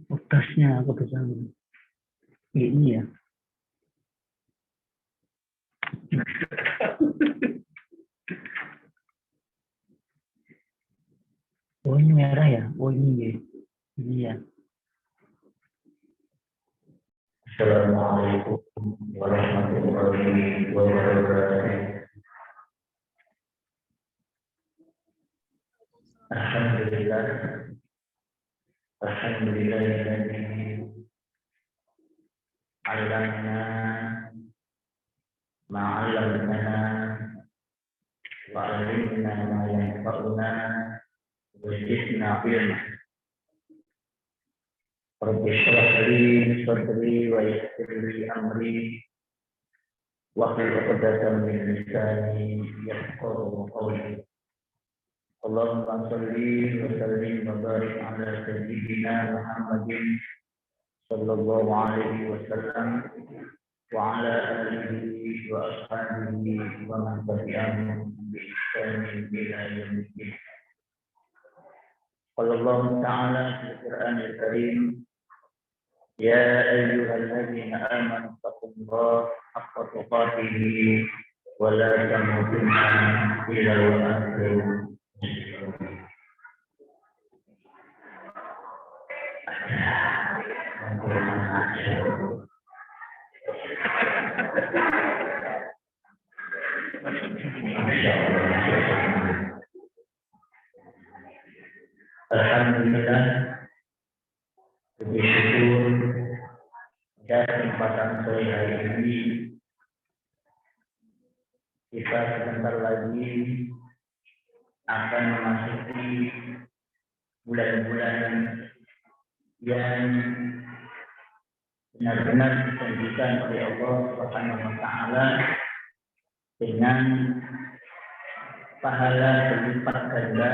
Podcastnya aku bisa ini ya. Oh ini merah ya? Oh ini ya. Ini ya. Assalamualaikum warahmatullahi wabarakatuh. Alhamdulillah. Alhamdulillahilladzi 'allamana ma 'allamana wa 'allimna ma yanfa'una wa zidna ilma. Rabbi shrah li sadri wa yassir li amri wahlul 'uqdatam min lisani yafqahu qawli. Allahumma shalli wa sallim wa barik ala sayyidina Muhammadin sallallahu alaihi wasallam wa ala alihi wa ashabihi wa man tabi'ahum bi ihsan ila yaumil din. Qala Allah ta'ala fil Qur'anil Karim, ya ayyuhalladzina amanu taqullaha haqqa tuqatih wa la tamutunna illa wa antum Alhamdulillah, puji syukur dan kesempatan sore hari ini kita sebentar lagi akan memasuki bulan-bulan yang benar-benar dijanjikan oleh Allah Subhanahu wa taala dengan pahala berlipat ganda,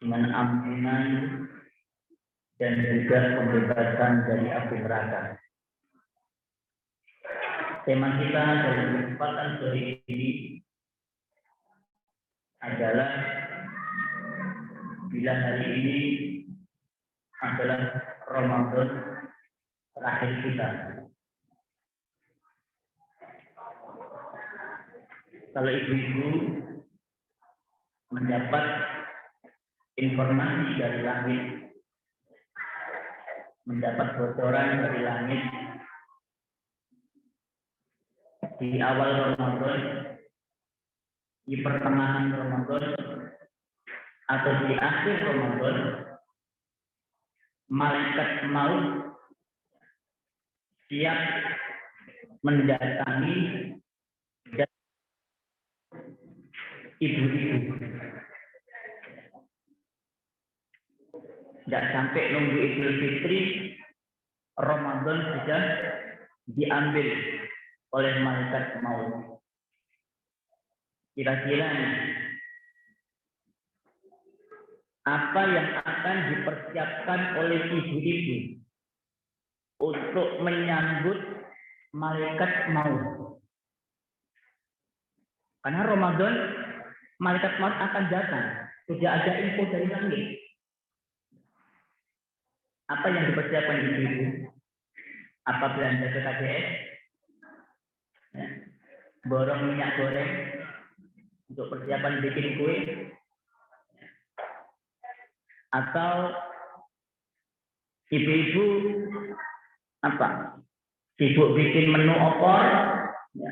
dengan ampunan dan juga pembebasan dari api neraka. Tema kita dalam kesempatan sore ini adalah bila hari ini adalah Ramadan terakhir kita. Kalau ibu-ibu mendapat informasi dari langit, mendapat bocoran dari langit di awal Ramadan, di pertengahan Ramadan, atau di akhir Ramadan, malaikat maut siap mendatangi ibu-ibu. Tidak sampai nunggu Idul Fitri, Ramadan sudah diambil oleh malaikat maut. Kira-kira apa yang akan dipersiapkan oleh ibu-ibu untuk menyambut malaikat maut? Karena Ramadan, malaikat maut akan datang. Sudah ada info dari langit. Apa yang dipersiapkan ibu-ibu? Apa belanja ke KBS? Ya. Borong minyak goreng untuk persiapan bikin kue? Atau ibu-ibu apa? Sibuk bikin menu opor, ya.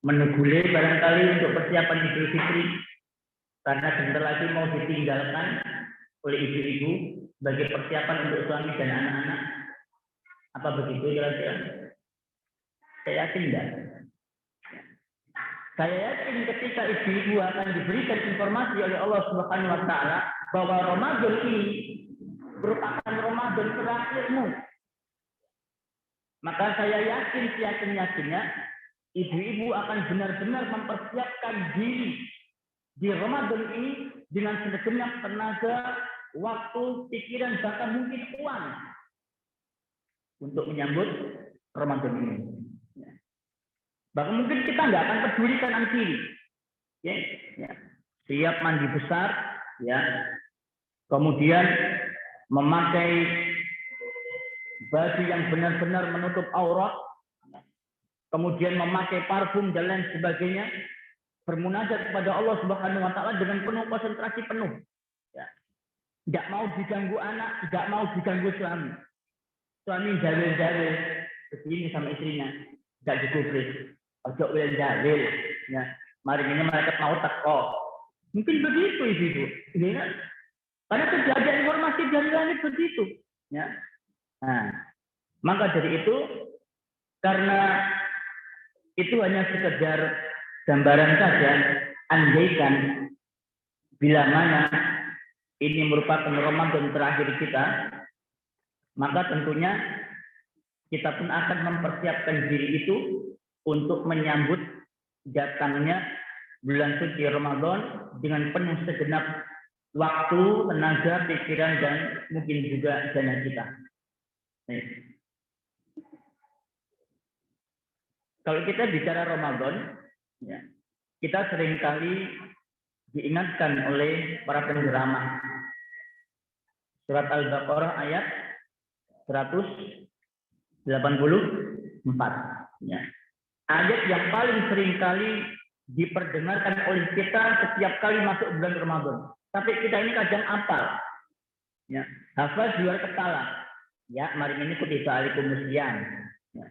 Menu gulai barangkali untuk persiapan Idul Fitri, karena sebentar lagi mau ditinggalkan oleh ibu-ibu sebagai persiapan untuk suami dan anak-anak. Apa begitu kira-kira? Saya yakin enggak. Saya yakin ketika ibu-ibu akan diberikan informasi oleh Allah Subhanahu wa taala bahwa Ramadan ini merupakan Ramadan terakhirmu, maka saya yakin seyakin-yakinnya ibu-ibu akan benar-benar mempersiapkan diri di Ramadan ini dengan segenap tenaga, waktu, pikiran, bahkan mungkin uang untuk menyambut Ramadan ini. Bahkan mungkin kita nggak akan peduli kanan kiri. Ya. Siap mandi besar, ya. Kemudian memakai baju yang benar-benar menutup aurat, kemudian memakai parfum dan lain sebagainya, bermunajat kepada Allah Subhanahu wa taala dengan penuh konsentrasi penuh. Ya. Tidak mau diganggu anak, tidak mau diganggu suami. Suami dalil-dalil begini sama istrinya, tidak digubris. Ojo wil dalil. Ya. Mari ini malaikat mau teko. Mungkin begitu ibu-ibu. Ya. Karena kejadian informasi dari langit begitu. Ya. Nah, maka dari itu, karena itu hanya sekedar gambaran saja, andaikan bila mana ini merupakan Ramadan terakhir kita, maka tentunya kita pun akan mempersiapkan diri itu untuk menyambut datangnya bulan suci Ramadan dengan penuh segenap waktu, tenaga, pikiran, dan mungkin juga dana kita. Nih. Kalau kita bicara Ramadan, ya, kita seringkali diingatkan oleh para penceramah. Surat Al-Baqarah ayat 184. Ya. Ayat yang paling seringkali diperdengarkan oleh kita setiap kali masuk bulan Ramadan. Tapi kita ini kadang apal. Ya. Hafal di luar kepala. Ya, mari ini kutiba alaikumusiyam. Ya.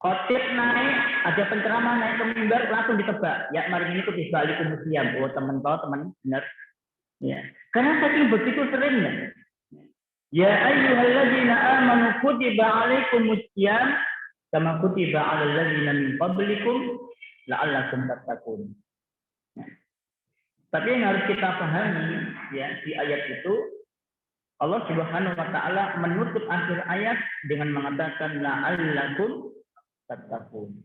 Khotib naik, ada penceramah naik ke mimbar langsung ditebak. Ya, mari ini kutiba alaikumusiyam. Oh, teman kau, teman benar. Ya. Karena saking begitu seringnya. Ya ayyuhalladzina amanu kutiba alaikumusiyam kama kutiba alal ladzina min qablikum la'allakum tattaqun. Ya. Tapi yang harus kita pahami ya di ayat itu, Allah Subhanahu wa taala menutup akhir ayat dengan mengatakan la'allakum tattaqun.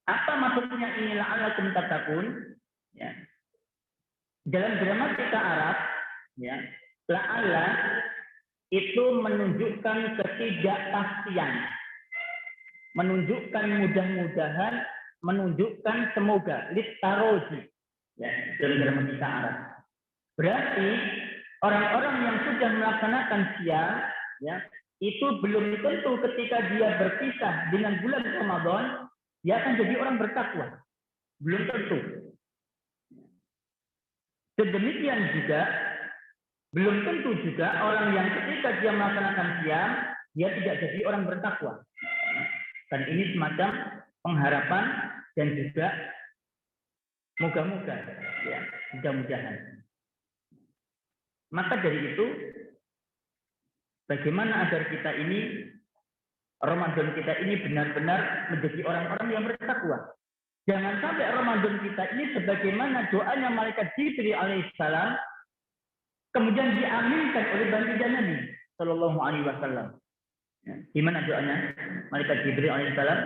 Apa maksudnya ini la'allakum tattaqun? Ya. Dalam gramatika Arab, ya, la'alla itu menunjukkan ketidakpastian, menunjukkan mudah-mudahan, menunjukkan semoga, litaroji, ya, dalam gramatika Arab. Berarti orang-orang yang sudah melaksanakan siam, ya, itu belum tentu ketika dia berpisah dengan bulan Ramadan, dia akan jadi orang bertakwa. Belum tentu. Sedemikian juga, belum tentu juga orang yang ketika dia melaksanakan siam, dia tidak jadi orang bertakwa. Dan ini semacam pengharapan dan juga moga-moga, ya, mudah-mudahan. Maka dari itu, bagaimana agar kita ini, Ramadan kita ini benar-benar menjadi orang-orang yang bertakwa. Jangan sampai Ramadan kita ini sebagaimana doanya malaikat Jibril alaihissalam, kemudian diaminkan oleh baginda Nabi Shallallahu Alaihi Wasallam. Ya, gimana doanya malaikat Jibril alaihissalam?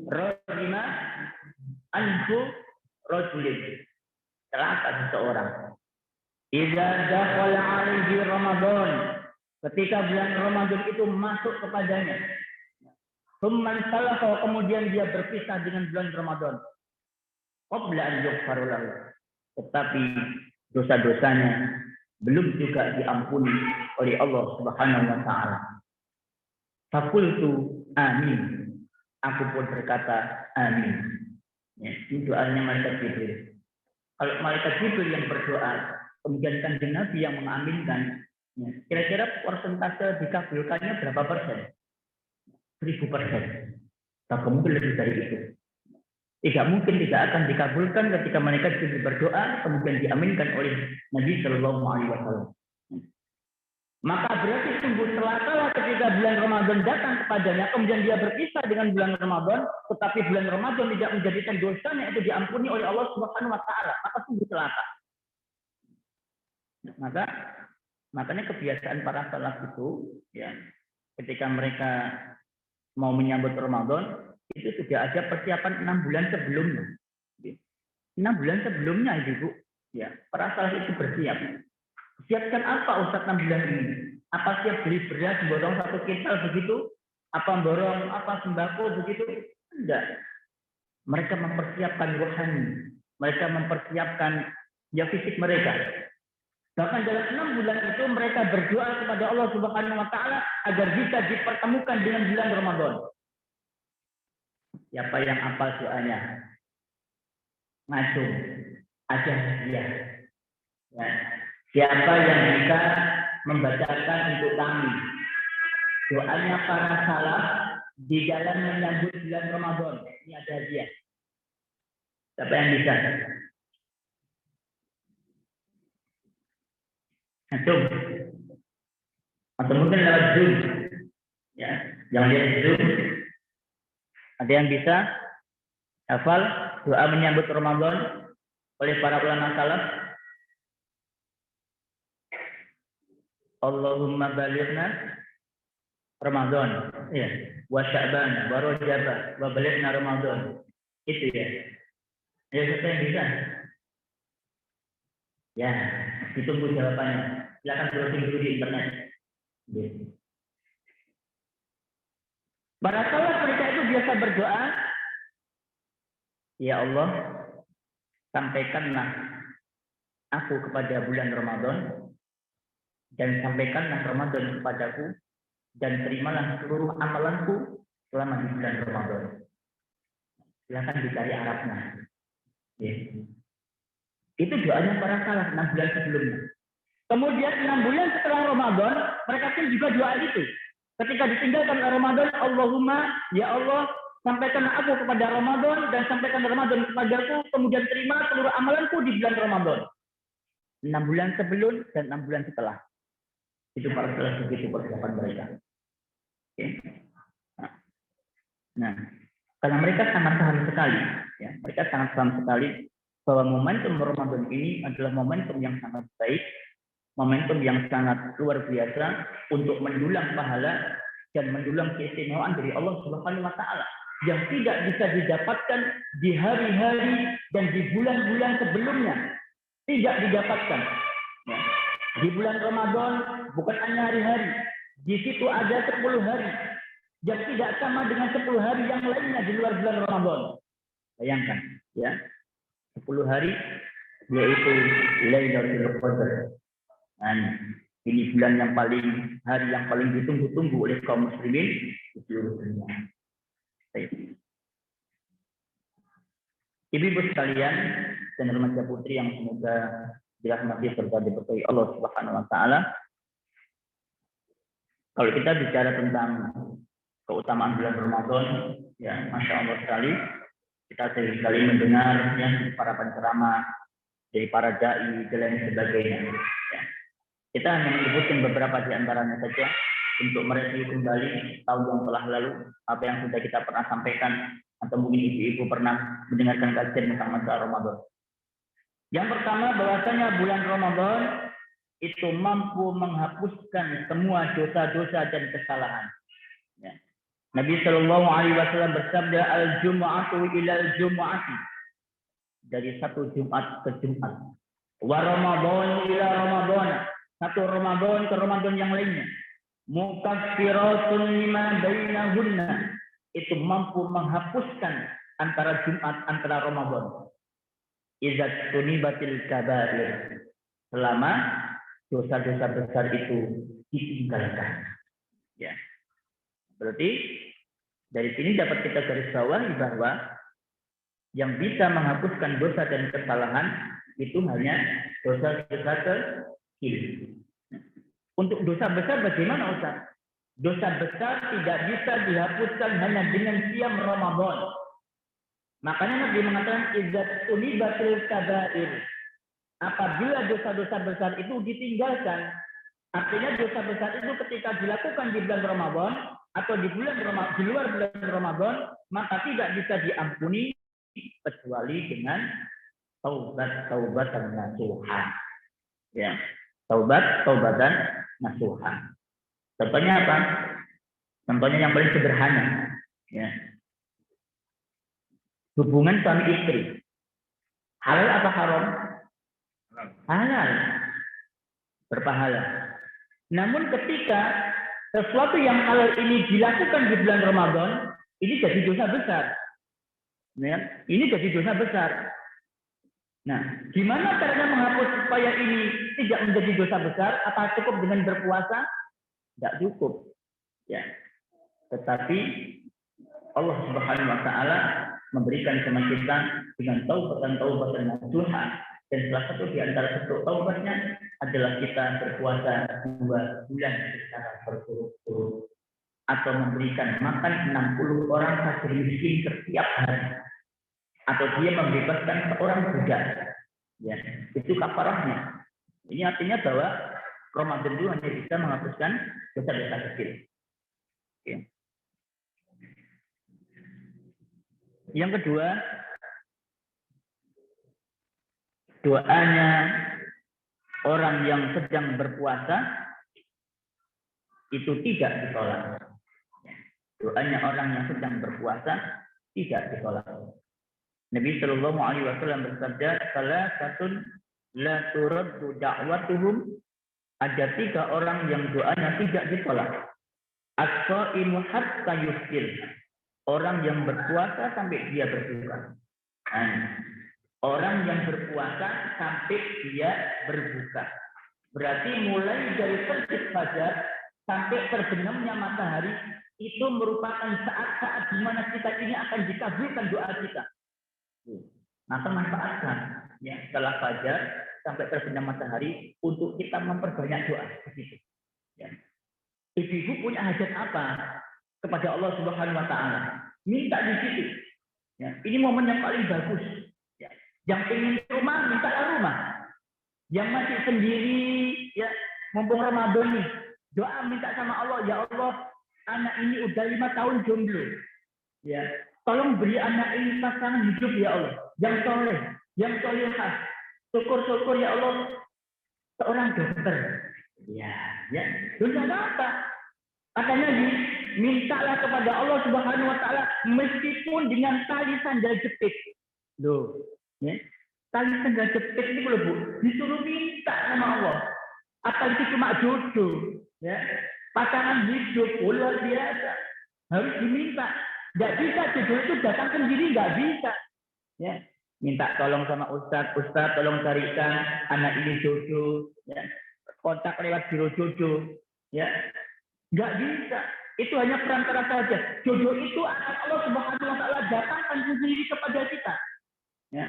Rohima anhu rojulin, celaka seseorang. Idza dakhala alaihi Ramadan, ketika bulan Ramadan itu masuk kepadanya. Tsumman salaha, kemudian dia berpisah dengan bulan Ramadan. Qabla an yughfar lahu, tetapi dosa-dosanya belum juga diampuni oleh Allah Subhanahu wa taala. Faqultu amin. Aku pun berkata amin. Ya, ini doanya malaikat Jibril. Kalau malaikat Jibril yang berdoa, kemudian kanjeng Nabi yang mengaminkan, ya, kira-kira persentase dikabulkannya berapa persen? 1000%. Tak mungkin lebih dari itu. Tidak mungkin tidak akan dikabulkan ketika malaikat Jibril berdoa, kemudian diaminkan oleh Nabi Shallallahu Alaihi Wasallam. Maka berarti sungguh celakalah ketika bulan Ramadan datang kepadanya, kemudian dia berpisah dengan bulan Ramadan, tetapi bulan Ramadan tidak menjadikan dosanya itu diampuni oleh Allah Subhanahu Wa Taala. Maka sungguh celaka. Makanya kebiasaan para salaf itu, ya, ketika mereka mau menyambut Ramadan, itu sudah ada persiapan 6 bulan sebelumnya. 6 bulan sebelumnya, Ibu, ya, para salaf itu bersiap. Siapkan apa Ustaz 6 bulan ini? Apa siap beli beras, borong 1 kintal begitu? Apa borong apa sembako begitu? Enggak. Mereka mempersiapkan rohani. Mereka mempersiapkan ya fisik mereka. Bahkan dalam 6 bulan itu mereka berdoa kepada Allah Subhanahu wa taala agar bisa dipertemukan dengan bulan Ramadan. Siapa yang hafal doanya? Masuk. Ada dia. Ya. Siapa yang bisa membacakan untuk kami doanya para salaf di dalam menyambut bulan Ramadan? Ini ada dia. Siapa yang bisa? Atau mungkin lewat Zoom. Ya, jangan lihat Zoom. Ada yang bisa hafal doa menyambut Ramadan oleh para ulama salaf? Allahumma balighna Ramadan, ya, wa Sya'ban, wa Rajab, wa balighna Ramadan. Itu ya. Ya, siapa yang bisa? Ya, ditunggu jawabannya. Silakan browsing dulu di internet. Ya. Para salaf mereka itu biasa berdoa, ya Allah, sampaikanlah aku kepada bulan Ramadan dan sampaikanlah Ramadan kepadaku dan terimalah seluruh amalanku selama di bulan Ramadan. Silakan dicari Arabnya. Ya. Itu doanya para salaf 6 bulan sebelumnya. Kemudian 6 bulan setelah Ramadan, mereka pun juga doa itu. Ketika ditinggalkan Ramadan, Allahumma, ya Allah, sampaikan aku kepada Ramadan dan sampaikan Ramadan kepadaku, kemudian terima seluruh amalanku di bulan Ramadan. 6 bulan sebelum dan 6 bulan setelah. Itu para salaf begitu persiapan mereka. Oke. Nah, karena mereka sangat paham sekali, ya, mereka sangat paham sekali bahwa momentum Ramadan ini adalah momentum yang sangat baik, momentum yang sangat luar biasa untuk mendulang pahala dan mendulang keistimewaan dari Allah Subhanahu wa taala yang tidak bisa didapatkan di hari-hari dan di bulan-bulan sebelumnya. Tidak didapatkan. Ya. Di bulan Ramadan bukan hanya hari-hari, di situ ada 10 hari yang tidak sama dengan 10 hari yang lainnya di luar bulan Ramadan. Bayangkan, ya. 10 hari yaitu Lailatul Qadar. Dan ini bulan yang hari yang paling ditunggu-tunggu oleh kaum muslimin di seluruh dunia. Ibu-ibu sekalian dan remaja putri yang semoga dirahmati serta diberkahi Allah Subhanahu wa taala. Kalau kita bicara tentang keutamaan bulan Ramadan, ya Masya Allah sekali. Kita sering sekali mendengar yang para penceramah, dari para dai dan lain sebagainya. Ya. Kita hanya menyebutkan beberapa di antaranya saja untuk mereview kembali tahun yang telah lalu apa yang sudah kita pernah sampaikan atau mungkin ibu-ibu pernah mendengarkan kajian tentang masalah Ramadan. Yang pertama bahwasanya bulan Ramadan itu mampu menghapuskan semua dosa-dosa dan kesalahan. Ya. Nabi Shallallahu Alaihi Wasallam bersabda al-Jum'atu ilal Jum'ati, dari satu Jumat ke Jumat. Wa Ramadan ila Ramadan, satu Ramadan ke Ramadan yang lainnya. Mukaffiratun lima bainahunna, itu mampu menghapuskan antara Jumat antara Ramadan. Izat tunibatil kabair, selama dosa-dosa besar itu ditinggalkan. Ya. Berarti dari sini dapat kita garis bawahi bahwa yang bisa menghapuskan dosa dan kesalahan itu hanya dosa-dosa kecil. Untuk dosa besar bagaimana Ustaz? Dosa besar tidak bisa dihapuskan hanya dengan siam Ramadan. Makanya Nabi mengatakan idzat ulibatil kabair. Apabila dosa-dosa besar itu ditinggalkan, artinya dosa besar itu ketika dilakukan di bulan Ramadan atau di luar bulan Ramadan, maka tidak bisa diampuni kecuali dengan taubatan nasuha. Ya, taubatan nasuha. Contohnya apa? Contohnya yang paling sederhana, ya. Hubungan suami istri. Halal apa haram? Halal. Berpahala. Namun ketika sesuatu yang halal ini dilakukan di bulan Ramadan, ini jadi dosa besar. Ya, ini jadi dosa besar. Nah, gimana caranya menghapus supaya ini tidak menjadi dosa besar? Apa cukup dengan berpuasa? Tidak cukup. Ya. Tetapi Allah Subhanahu wa taala memberikan sama kita dengan taubatan nasuha, dan salah satu di antara bentuk taubatnya adalah kita berpuasa 2 bulan secara berturut-turut atau memberikan makan 60 orang fakir miskin setiap hari, atau dia membebaskan seorang budak. Ya, itu kafarahnya. Ini artinya bahwa Ramadan itu hanya bisa menghapuskan dosa-dosa kecil. Oke. Yang kedua, doanya orang yang sedang berpuasa itu tidak ditolak. Doanya orang yang sedang berpuasa tidak ditolak. Nabi Shallallahu Alaihi Wasallam bersabda, "Salasatun la turaddu da'watuhum." Ada 3 orang yang doanya tidak ditolak. As-shaimu hatta yuftir. Orang yang berpuasa sampai dia berbuka. Orang yang berpuasa sampai dia berbuka. Berarti mulai dari terbit fajar sampai terbenamnya matahari itu merupakan saat-saat di mana kita ini akan dikabulkan doa kita. Maka manfaatkan ya setelah fajar sampai terbenam matahari untuk kita memperbanyak doa begitu. Ya. Ibu-ibu punya hajat apa kepada Allah Subhanahu wa taala? Minta di situ. Ya, ini momen yang paling bagus. Ya. Yang ingin rumah, mintalah rumah. Yang masih sendiri, ya, mumpung Ramadan nih, doa minta sama Allah, ya Allah, anak ini udah 5 tahun jomblo. Ya, tolong beri anak ini pasangan hidup ya Allah, yang soleh, yang solehah. Syukur-syukur ya Allah, seorang dokter. Ya, sudah apa? Katanya mintalah kepada Allah Subhanahu wa taala meskipun dengan tali sandal jepit. Loh, ya. Tali sandal jepit itu loh, Bu, disuruh minta sama Allah. Apa itu cuma jodoh, ya. Pasangan hidup luar biasa. Harus diminta. Enggak bisa jodoh itu datang sendiri, enggak bisa. Ya. Minta tolong sama Ustadz tolong carikan anak ini jodoh, ya. Kontak lewat biro jodoh, ya. Enggak bisa. Itu hanya perantara saja. Jodoh itu akan Allah Subhanahu wa taala datangkan sendiri kepada kita. Ya.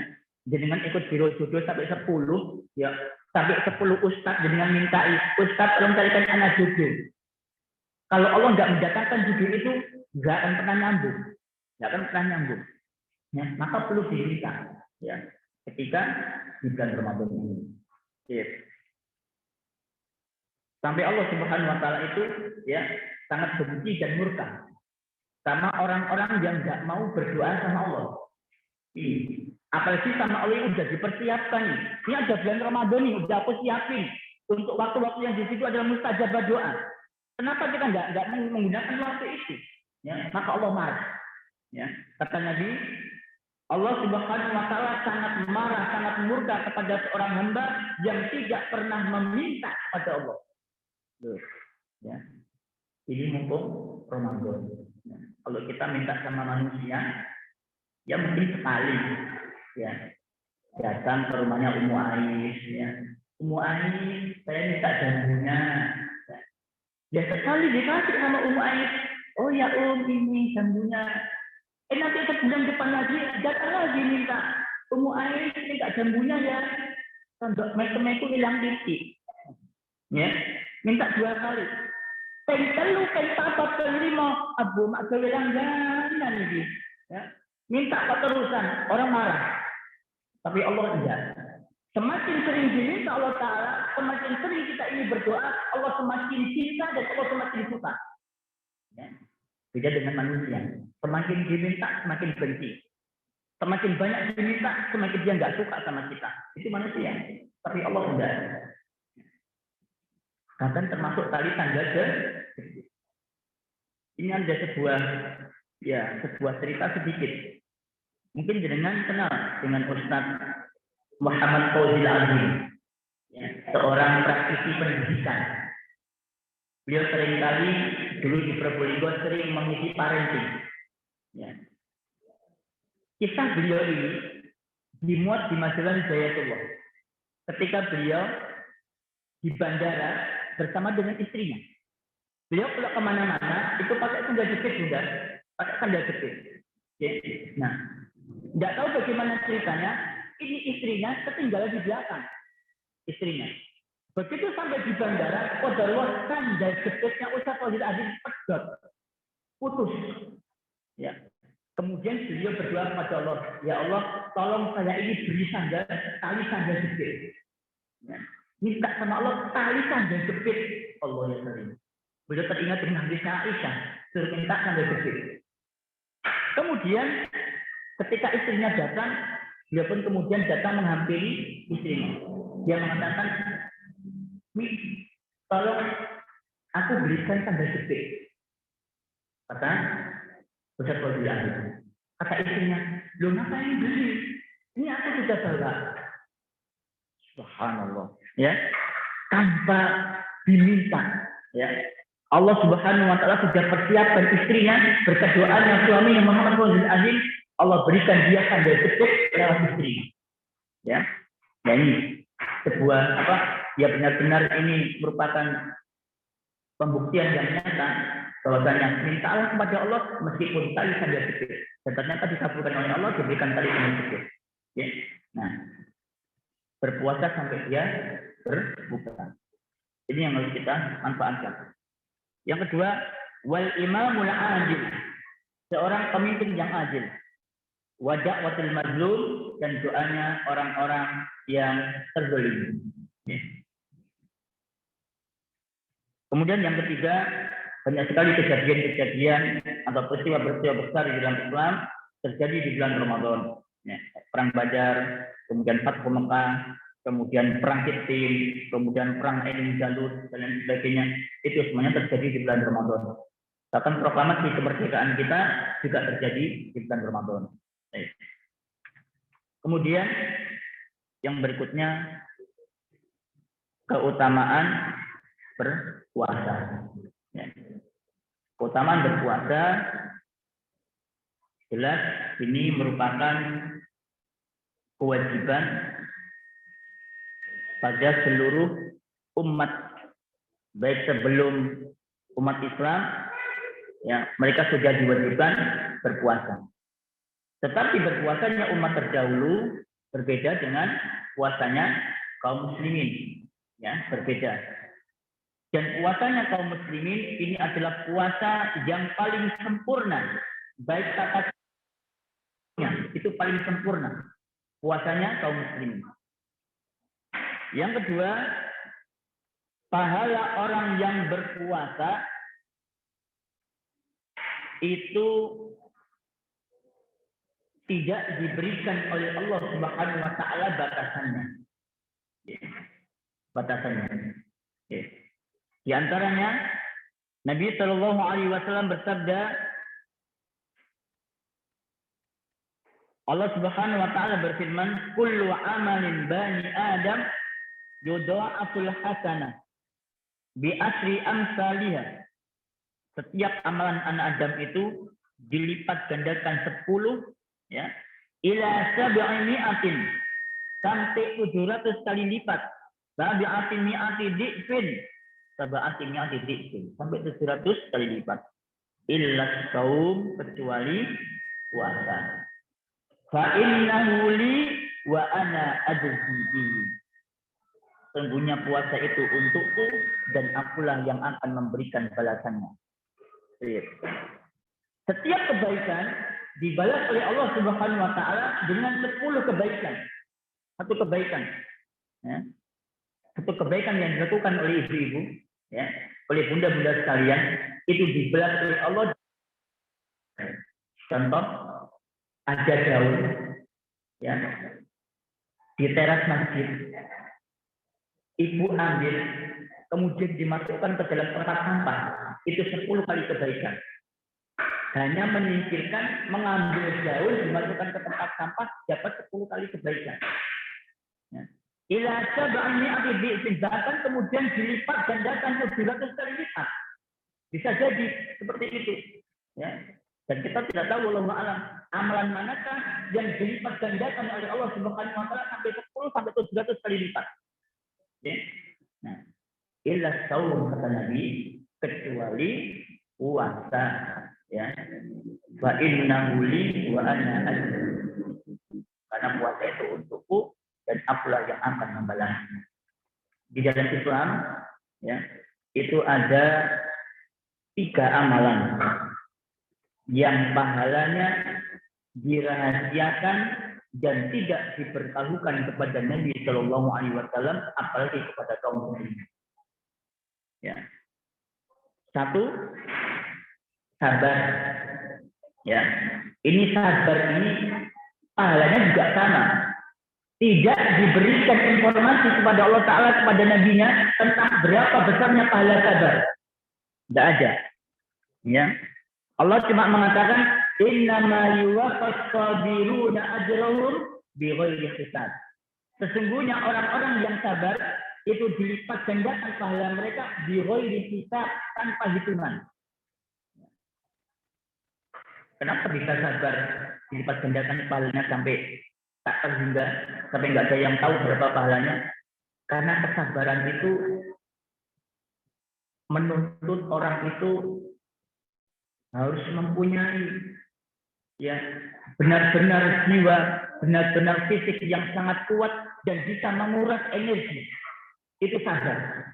Jenengan ikut biro jodoh sampai 10, ya. Sampai 10 ustaz jenengan mintai, Ustaz tolong carikan anak jodoh. Kalau Allah enggak mendatangkan jodoh itu, enggak akan pernah nyambung. Enggak akan pernah nyambung. Ya, maka perlu diminta, ya. Ketika di bulan Ramadan ini. Ya. Sampai Allah Subhanahu wa taala itu ya sangat benci dan murka sama orang-orang yang enggak mau berdoa sama Allah. Apalagi sama Allah yang sudah dipersiapkan. Ini ada bulan Ramadan nih, udah aku siapin untuk waktu-waktu yang di situ adalah mustajab doa. Kenapa kita enggak menggunakan waktu itu? Ya, maka Allah marah. Ya, kata Nabi, Allah Subhanahu wa taala sangat marah, sangat murka kepada seorang hamba yang tidak pernah meminta kepada Allah. Ya. Ini mumpung Ramadan. Ya. Kalau kita minta sama manusia, ya mungkin sekali, ya datang ke rumahnya Ummu Ais, ya. Ummu Ais, saya minta jambunya. Ya sekali dikasih sama Ummu Ais. Oh ya ini jambunya. Nanti sebulan depan lagi, datang lagi minta. Ummu Ais minta jambunya ya. Tanduk metu hilang titik. Ya. Minta 2 kali. Pentelu, pentapa, pelimo, abu mak langganan ini. Ya. Minta keterusan, orang marah. Tapi Allah tidak. Semakin sering diminta Allah Ta'ala, semakin sering kita ini berdoa, Allah semakin cinta dan Allah semakin suka. Ya. Beda dengan manusia. Semakin diminta, semakin benci. Semakin banyak diminta, semakin dia nggak suka sama kita. Itu manusia. Tapi Allah tidak. Bahkan termasuk tali tangga jepit. Ini ada sebuah cerita sedikit. Mungkin jenengan kenal dengan Ustaz Muhammad Fauzil Azim, ya, seorang praktisi pendidikan. Beliau seringkali dulu di Probolinggo sering mengisi parenting. Ya. Kisah beliau ini dimuat di majalah Hidayatullah. Ketika beliau di bandara bersama dengan istrinya. Beliau kalau kemana-mana itu pakai sandal jepit juga, pakai sandal jepit. Oke. Nah, tidak tahu bagaimana ceritanya, ini istrinya ketinggalan di belakang. Istrinya. Begitu sampai di bandara, qadarullah sandal jepitnya Ustaz Wahid Azim pedot, putus. Ya. Kemudian beliau berdoa kepada Allah, ya Allah, tolong saya ini beri sandal, tali sandal jepit. Ya. Minta sama Allah tali sandal jepit. Allah ya karim. Beliau teringat dengan hadisnya Aisyah, suruh minta sandal jepit. Kemudian ketika istrinya datang, dia pun kemudian datang menghampiri istrinya. Dia mengatakan, Mi, tolong aku belikan sandal jepit. Kata Ustaz Wahid Azim. Kata istrinya, lu ngapain beli? Ini aku sudah bawa. Subhanallah. Ya, tanpa diminta. Ya, Allah Subhanahu Wa Taala sudah persiapkan istrinya berkat doanya suaminya Muhammad Wahid Azim. Allah berikan dia sandal jepit lewat istrinya. Ya, nah ini sebuah apa? Ya benar-benar ini merupakan pembuktian yang nyata bahwasanya mintalah kepada Allah meskipun tali sandal jepit. Dan ternyata dikabulkan oleh Allah diberikan tali sandal jepit. Ya. Nah, berpuasa sampai dia berbuka. Ini yang harus kita manfaatkan. Yang kedua, wal imamul adil. Seorang pemimpin yang adil. Wa da'watul mazlum, dan doanya orang-orang yang terzalim. Ya. Kemudian yang ketiga, banyak sekali kejadian-kejadian atau peristiwa-peristiwa besar di dalam Islam terjadi di bulan Ramadan. Ya, perang Badar, kemudian Fathu Mekah, kemudian perang Siffin, kemudian perang Ain Jalut dan lain sebagainya. Itu semuanya terjadi di bulan Ramadan. Bahkan proklamasi kemerdekaan kita juga terjadi di bulan Ramadan. Baik. Kemudian yang berikutnya, keutamaan berpuasa. Ya. Keutamaan berpuasa jelas ini merupakan kewajiban pada seluruh umat, baik sebelum umat Islam, ya mereka sudah diwajibkan berpuasa. Tetapi berpuasanya umat terdahulu berbeda dengan puasanya kaum muslimin, ya berbeda. Dan puasanya kaum muslimin ini adalah puasa yang paling sempurna, baik tataannya itu paling sempurna puasanya kaum muslimin. Yang kedua, pahala orang yang berpuasa itu tidak diberikan oleh Allah Subhanahu Wa Taala batasannya. Batasannya. Di antaranya Nabi Shallallahu Alaihi Wasallam bersabda, Allah Subhanahu Wa Taala berfirman, "Kullu amalin bani Adam yudha'aful hasanah bi asri amsalihah." Setiap amalan anak Adam itu dilipat gandakan 10, ya, ila sab'imi'atin, sampai 700 kali lipat. Sab'ati mi'ati di'fin, sab'ati mi'ati di'fin, sampai 700 kali lipat. Illa saum, kecuali puasa. Fa innahu li wa ana ajzi bihi. Sesungguhnya puasa itu untukku dan akulah yang akan memberikan balasannya. Setiap kebaikan dibalas oleh Allah Subhanahu Wa Taala dengan 10 kebaikan. Satu kebaikan, ya. Satu kebaikan yang dilakukan oleh ibu-ibu, ya, oleh bunda-bunda sekalian, itu dibalas oleh Allah. Contoh, ada daun, ya, di teras masjid, ibu ambil, kemudian dimasukkan ke dalam tempat sampah, itu 10 kali kebaikan. Hanya menyingkirkan, mengambil daun, dimasukkan ke tempat sampah, dapat 10 kali kebaikan. Ya. Ila sab'ani abidin, bahkan kemudian dilipat gandakan 700 kali lipat. Bisa jadi seperti itu. Ya. Dan kita tidak tahu, wallahu a'lam, amalan manakah yang dilipat gandakan oleh Allah Subhanahu wa taala sampai 10 sampai 700 kali lipat. Ya. Nah, illa saum kata Nabi, kecuali puasa, ya. Wa innahu li wa ana ajru. Karena puasa itu untukku dan akulah yang akan membalasnya. Di dalam Islam, ya, itu ada 3 amalan yang pahalanya dirahasiakan dan tidak diberitahukan kepada Nabi Shallallahu Alaihi Wasallam, apalagi kepada kaum muslimin. Ya. 1, sabar. Ya, ini sabar ini pahalanya juga sama. Tidak diberikan informasi kepada Allah Taala kepada Nabi-Nya tentang berapa besarnya pahala sabar. Tidak ada. Ya. Allah cuma mengatakan innama yuwaffas sabiruna ajrahum bighairi hisab. Sesungguhnya orang-orang yang sabar itu dilipat gandakan pahala mereka bighairi hisab, tanpa hitungan. Kenapa bisa sabar dilipat gandakan pahalanya sampai tak terhingga, sampai nggak ada yang tahu berapa pahalanya? Karena kesabaran itu menuntut orang itu harus mempunyai, ya, benar-benar jiwa, benar-benar fisik yang sangat kuat dan bisa menguras energi. Itu sabar.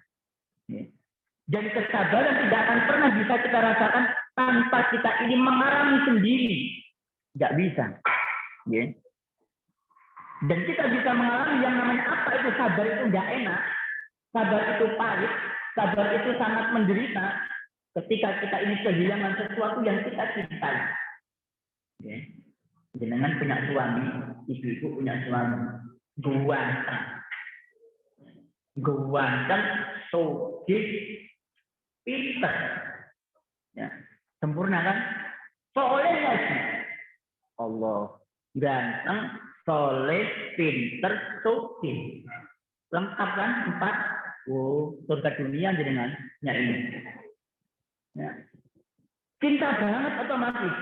Dan kesabaran tidak akan pernah bisa kita rasakan tanpa kita ini mengalami sendiri. Tidak bisa. Ya. Dan kita bisa mengalami yang namanya apa itu sabar itu nggak enak. Sabar itu pahit. Sabar itu sangat menderita. Ketika kita ini kehilangan sesuatu yang kita cintai. Ya. Jenengan punya suami, ibu-ibu punya suami. Ganteng, sogih, pinter. Ya. Sempurna kan? Soleh lagi. Allah. Ganteng, soleh, pinter, sogih. Lengkap kan? 4. Surga dunia jenengan ini. Ya. Cinta banget otomatis.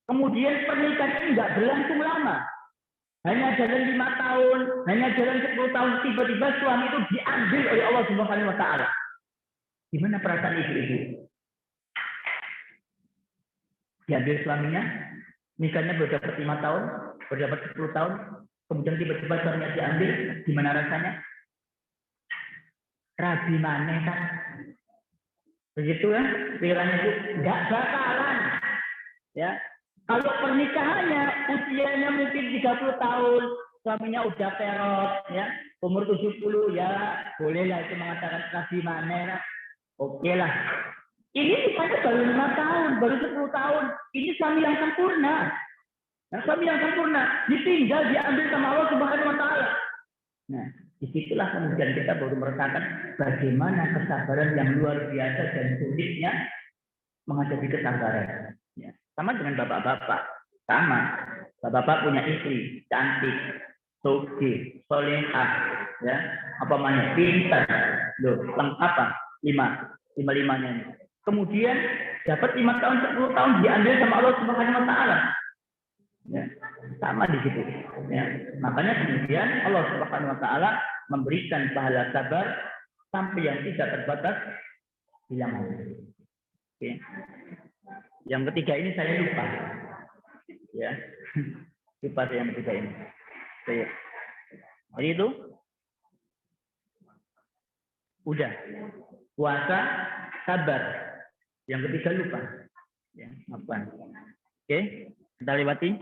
Kemudian pernikahan ini nggak berlangsung lama. Hanya jalan 5 tahun, hanya jalan 10 tahun, tiba-tiba suami itu diambil oleh Allah Subhanahu wa taala. Gimana perasaan ibu-ibu? Diambil suaminya, nikahnya baru dapat 5 tahun, baru dapat 10 tahun, kemudian tiba-tiba suaminya diambil, gimana rasanya? Rabi maneh kan? Begitu ya, pikirannya itu nggak bakalan. Ya, kalau pernikahannya usianya mungkin 30 tahun, suaminya udah perot, ya, umur 70, ya bolehlah itu mengatakan rabi maneh. Oke lah. Ini nikahnya baru 5 tahun, baru 10 tahun. Ini suami yang sempurna. Nah, suami yang sempurna ditinggal, diambil sama Allah Subhanahu wa taala. Nah, disitulah kemudian kita baru merasakan bagaimana kesabaran yang luar biasa dan sulitnya menghadapi kesabaran. Ya. Sama dengan bapak-bapak. Sama. Bapak-bapak punya istri cantik, sugih, solehah, ya, apa namanya, pintar, loh, lengkap 5-5-nya ini. Kemudian dapat 5 tahun, 10 tahun diambil sama Allah Subhanahu wa taala. Ya, sama di situ. Ya. Makanya kemudian Allah Subhanahu wa taala memberikan pahala sabar sampai yang tidak terbatas bilangan. Oke. Yang ketiga ini saya lupa. Ya. Lupa saya yang ketiga ini. Jadi itu udah. Puasa, sabar. Yang ketiga lupa. Ya, apa? Oke, kita lewati.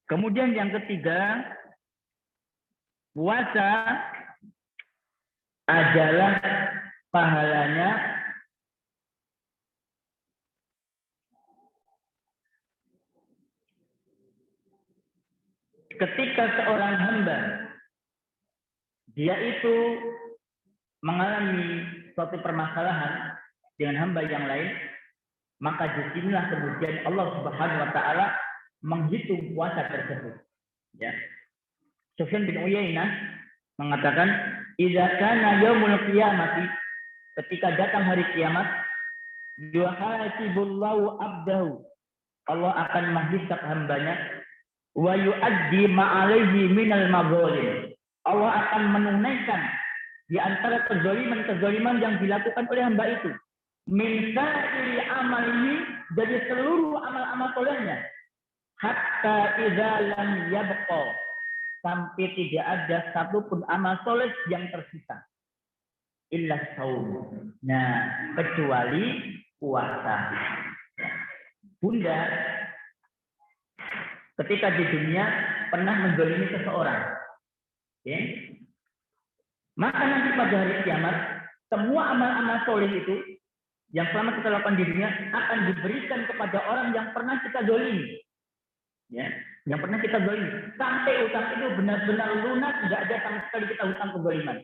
Kemudian yang ketiga, puasa adalah pahalanya ketika seorang hamba dia itu mengalami suatu permasalahan dengan hamba yang lain, maka disinilah kemudian Allah Subhanahu wa taala menghitung puasa tersebut. Ya. Sufyan bin Uyainah mengatakan, "Idza kana yaumul qiyamati ketika datang hari kiamat, yuhasibullahu abdahu. Allah akan menghisab hambanya, wa yu'addi ma'alaihi minal mazalim. Allah akan menunaikan di antara kezaliman-kezaliman yang dilakukan oleh hamba itu. Min sa'iri amalihi, dari seluruh amal-amal solehnya. Hatta idza lam yabqa, sampai tidak ada satupun amal soleh yang tersisa. Illa saum. Nah, kecuali puasa. Bunda ketika di dunia pernah menzalimi seseorang. Okay? Maka nanti pada hari kiamat, semua amal-amal soleh itu yang selama kita lakukan di dunia akan diberikan kepada orang yang pernah kita zalimi. Ya, yang pernah kita zalimi. Sampai utang itu benar-benar lunas, tidak ada sama sekali kita hutang kezaliman.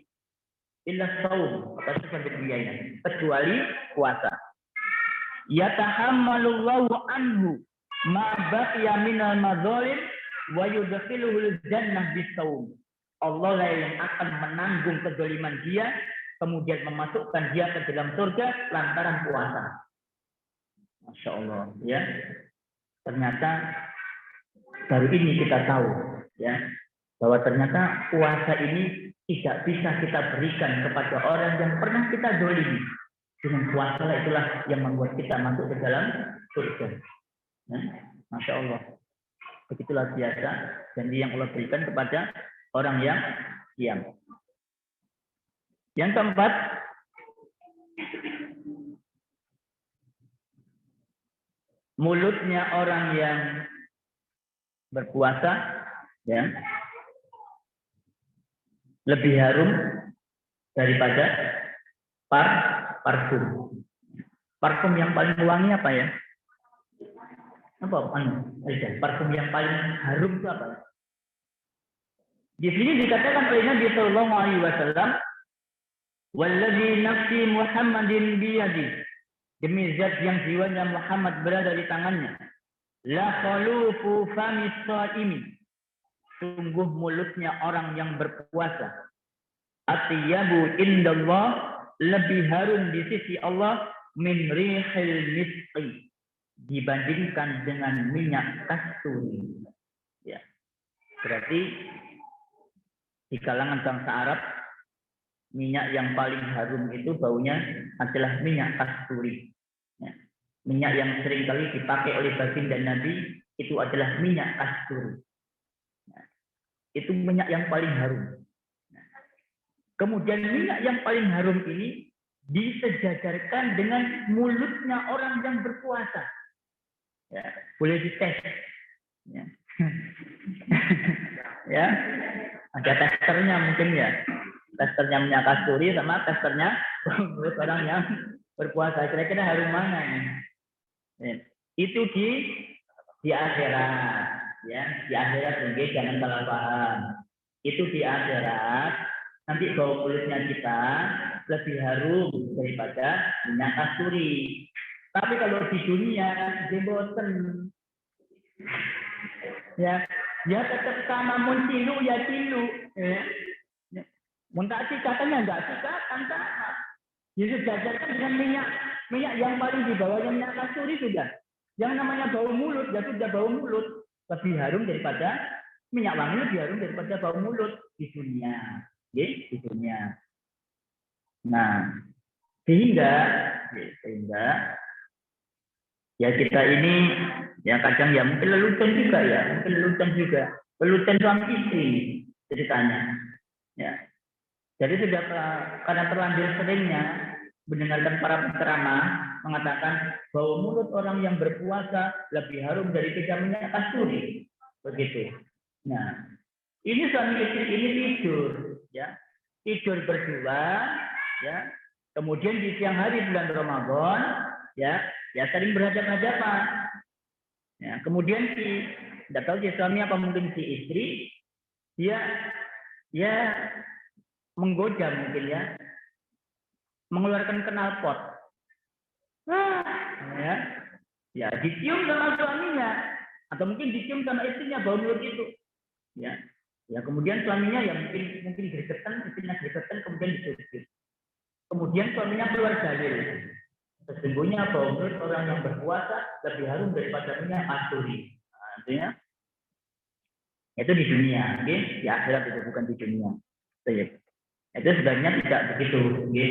Illa saum, atau sesuatu biaya, kecuali puasa. Yatahammalullahu anhu ma baqiya minal madzalim wa yudkhiluhul jannah bisaum. Allah lah yang akan menanggung kezaliman dia, kemudian memasukkan dia ke dalam surga lantaran puasa. Masya Allah, ya. Ternyata baru ini kita tahu, ya, bahwa ternyata puasa ini tidak bisa kita berikan kepada orang yang pernah kita zalimi. Dengan puasa itulah yang membuat kita masuk ke dalam surga. Ya, Masya Allah. Begitulah biasa janji yang Allah berikan kepada orang yang diam. Yang keempat, mulutnya orang yang berpuasa, ya, lebih harum daripada parfum. Parfum yang paling wangi apa ya? Apa? Parfum yang paling harum itu apa? Di sini dikatakan oleh Nabi Sallallahu Alaihi Wasallam, "Wallazi nafsi Muhammadin biyadi." Demi zat yang jiwanya Muhammad berada di tangannya. La khalufu famis shaimi. Sungguh mulutnya orang yang berpuasa. Atyabu indallah, lebih harum di sisi Allah min rihil miski, dibandingkan dengan minyak kasturi. Ya. Berarti di kalangan bangsa Arab, minyak yang paling harum itu baunya adalah minyak kasturi. Ya. Minyak yang seringkali dipakai oleh baginda Nabi itu adalah minyak kasturi. Ya. Itu minyak yang paling harum. Kemudian minyak yang paling harum ini disejajarkan dengan mulutnya orang yang berpuasa. Ya, boleh dites. Ya. Ya, ada testernya mungkin ya. Testernya minyak kasturi sama testernya mulut orang yang berpuasa. Kira-kira harum mana ini? Ya. Itu di akhirat. Ya, di akhirat mungkin jangan salah paham. Itu di akhirat. Nanti bau mulutnya kita lebih harum daripada minyak kasturi. Tapi kalau di dunia jeboten, ya tetap sama muntilu ya tilu. Muntah katanya enggak sikatan sama. Jadi diajarkan dengan minyak yang paling di bawahnya minyak kasturi sudah. Yang namanya bau mulut ya sudah bau mulut lebih harum daripada minyak wangi, lebih harum daripada bau mulut di dunia. Di dunia. Nah, sehingga ya kita ini ya kadang ya mungkin lelucon juga, lelucon suami istri ceritanya. Ya. Jadi sudah karena terlanjur seringnya mendengarkan para penceramah mengatakan bahwa mulut orang yang berpuasa lebih harum dari minyak kasturi, begitu. Nah, ini suami istri ini tidur berdua, ya. Kemudian di siang hari bulan Ramadan, ya saling berhadapan-hadapan. Ya, kemudian tidak tahu si suami apa mungkin si istri, dia menggoda mungkin ya, mengeluarkan knalpot. Ya dicium sama suaminya, atau mungkin dicium sama istrinya bau mulut itu, ya. Ya kemudian suaminya ya mungkin gregetan, istrinya gregetan, kemudian disuruh. Kemudian Kemudian suaminya keluar dalil. Sesungguhnya bahwa menurut orang yang berpuasa lebih harum daripada minyak kasturi. Nah, artinya itu di dunia, okay? Di akhirat itu bukan di dunia. Itu sebenarnya tidak begitu, okay?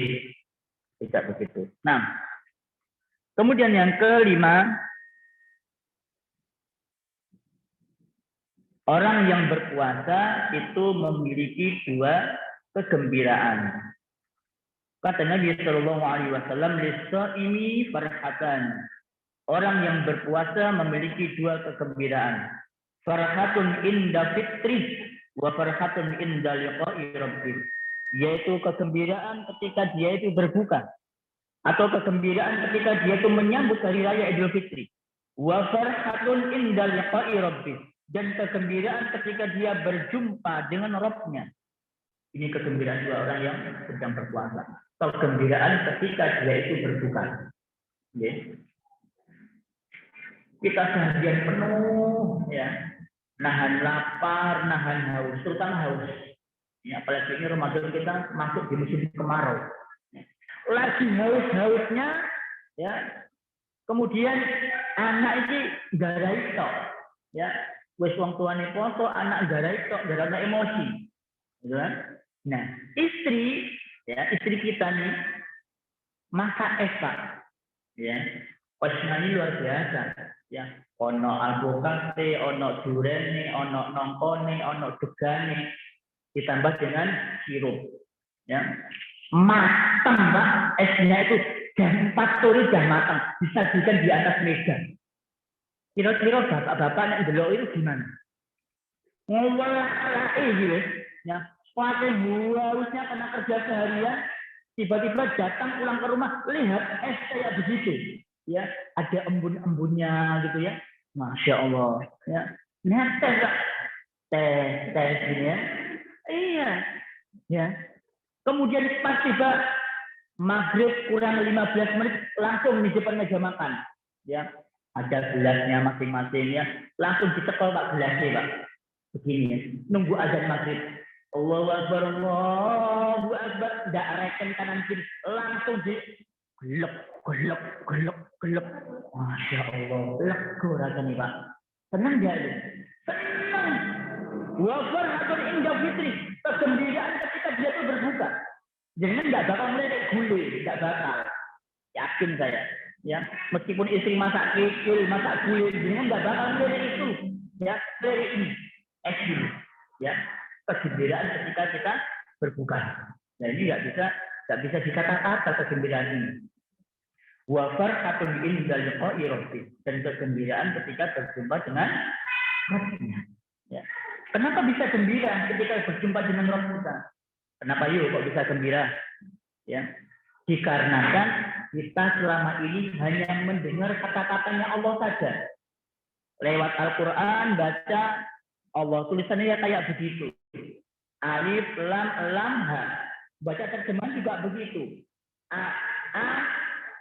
Tidak begitu. Nah, kemudian yang kelima, orang yang berpuasa itu memiliki dua kegembiraan. Kata Nabi Shallallahu Alaihi Wasallam, "Lis-shaimi farhatan." Orang yang berpuasa memiliki dua kegembiraan. Farhatun inda fitri wa farhatun inda liqa'i rabbih. Yaitu kegembiraan ketika dia itu berbuka, atau kegembiraan ketika dia itu menyambut hari raya Idul Fitri. Wa farhatun inda liqa'i rabbih. Dan kegembiraan ketika dia berjumpa dengan Rabb-nya. Ini kegembiraan dua orang yang sedang berpuasa. Kegembiraan ketika dia itu berbuka. Okay. Kita seharian penuh, ya, nahan lapar, nahan haus, terutama haus. Ya, apalagi ini Ramadan kita masuk di musim kemarau. Lagi haus-hausnya, ya. Kemudian anak ini garai tok, ya. Wes wong tuane poso, anak garai tok, gara-gara emosi, gitu kan? Nah, istri kita nih masak es Pak, ya. Pasnya ini luar biasa, ya. Ono alpukate, ono durene, ono nongkone, ono degane, ditambah dengan sirup, ya. Matang Pak, esnya itu jam 4 sore sudah matang, disajikan di atas meja. Kira-kira bapak-bapak yang delok itu gimana? Ngolah gitu, ya. Pakai harusnya karena kerja seharian, tiba-tiba datang pulang ke rumah, lihat es kayak begitu, ya, ada embun-embunnya gitu ya, masya Allah, ya, netes teh gini ya, iya, ya. Kemudian pas tiba maghrib kurang 15 menit langsung di depan meja makan, ya, ada gelasnya masing-masing ya, langsung ditekel Pak gelasnya Pak, begini ya, nunggu azan maghrib. Allahu Akbar, Allahu Akbar, tidak reken kanan kiri, langsung di gelap. Masya Allah, lega rasanya Pak. Senang dia itu? Senang. Wafar atau indah fitri, kegembiraan ketika dia itu berbuka. Jangan tidak bakal melihat gulu, tidak bakal. Yakin saya. Ya, meskipun istri masak kikil, masak gulu, jangan tidak bakal melihat itu. Ya, dari ini, dulu. Ya. Kegembiraan ketika kita berbuka. Nah ini nggak bisa dikata-kata kegembiraan ini. Wafar atau indal liqa'i rabbih, dan kegembiraan ketika berjumpa dengan Rabb-nya. Ya. Kenapa bisa gembira ketika berjumpa dengan Rabb kita? Kenapa yuk kok bisa gembira? Ya. Dikarenakan kita selama ini hanya mendengar kata-katanya Allah saja. Lewat Al-Quran baca Allah tulisannya ya kayak begitu. Alif lam ha. Baca terjemahan juga begitu. A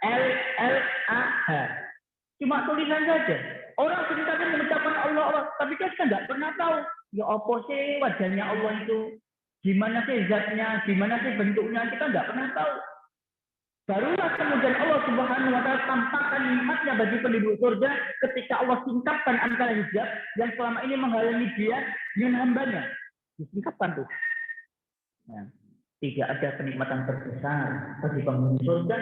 L L A H. Cuma tulisan saja. Orang sekitarnya mengucapkan Allah, tapi kita nggak pernah tahu. Ya apa sih wajahnya Allah itu? Gimana sih zatnya? Gimana sih bentuknya? Kita nggak pernah tahu. Barulah kemudian Allah Subhanahu wa Ta'ala tampakkan nikmatnya bagi penduduk surga ketika Allah singkapkan antara hijab yang selama ini menghalangi dia dengan hambanya. Disingkapkan tuh. Nah, tidak ada kenikmatan terbesar bagi penghuni surga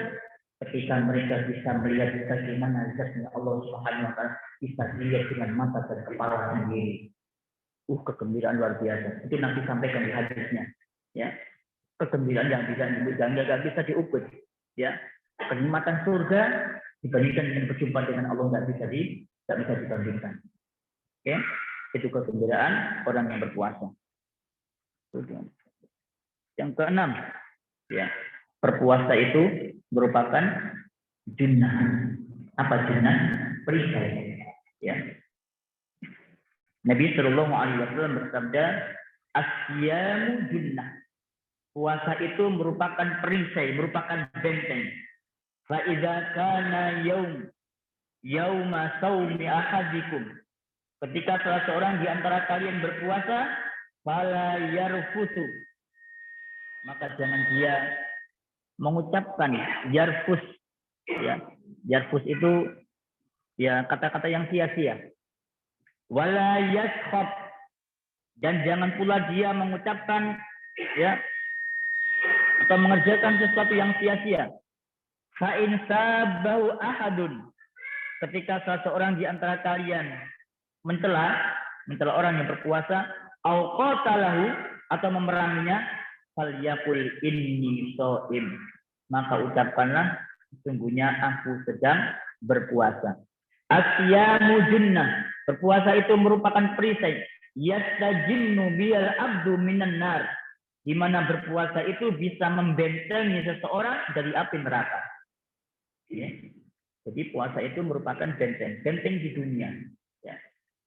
ketika mereka bisa melihat bagaimana zatnya Allah Subhanahu wa Ta'ala, bisa dilihat dengan mata dan kepala sendiri. Kegembiraan luar biasa. Itu nanti sampaikan di hadisnya. Ya, kegembiraan yang nggak bisa diukur. Ya, kenikmatan surga dibandingkan dengan berjumpa dengan Allah nggak bisa dibandingkan. Oke, itu kegembiraan orang yang berpuasa. Yang keenam, ya, berpuasa itu merupakan junnah. Apa junnah? Perisai. Ya. Nabi Shallallahu Alaihi Wasallam bersabda, "Asyamu junnah." Puasa itu merupakan perisai, merupakan benteng. Fa idza kana yauma saumi ahadikum. Ketika salah seorang di antara kalian berpuasa, fala yarfusu. Maka jangan dia mengucapkan yarfus, ya. Yarfus itu ya kata-kata yang sia-sia. Wala yaskhab, dan jangan pula dia mengucapkan ya atau mengerjakan sesuatu yang sia-sia. Fa in sabahu ahadun, ketika salah seorang di antara kalian mencela orang yang berpuasa, au qatalahu, atau memeranginya, falyaqul inni shaim, maka ucapkanlah sesungguhnya aku sedang berpuasa. Asyamu junnah, berpuasa itu merupakan perisai. Yastajinnu bil abdu minan nar, di mana berpuasa itu bisa membentengi seseorang dari api neraka. Ya. Jadi puasa itu merupakan benteng di dunia. Ya.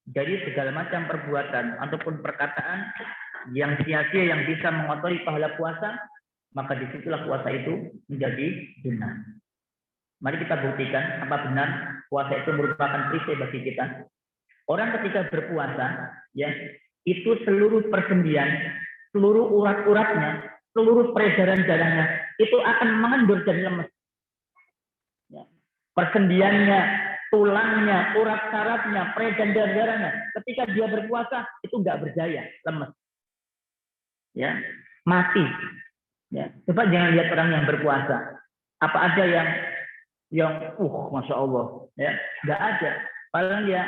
Dari segala macam perbuatan ataupun perkataan yang sia-sia yang bisa mengotori pahala puasa, maka disitulah puasa itu menjadi sunnah. Mari kita buktikan apa benar puasa itu merupakan perisai bagi kita. Orang ketika berpuasa, ya itu seluruh persendian, seluruh urat-uratnya, seluruh peredaran darahnya itu akan mengendur dan lemes. Ya. Persendiannya, tulangnya, urat sarafnya, peredaran darahnya, ketika dia berpuasa itu nggak berdaya, lemes, ya mati. Ya. Coba jangan lihat orang yang berpuasa, apa ada yang masya Allah, ya nggak ada. Paling ya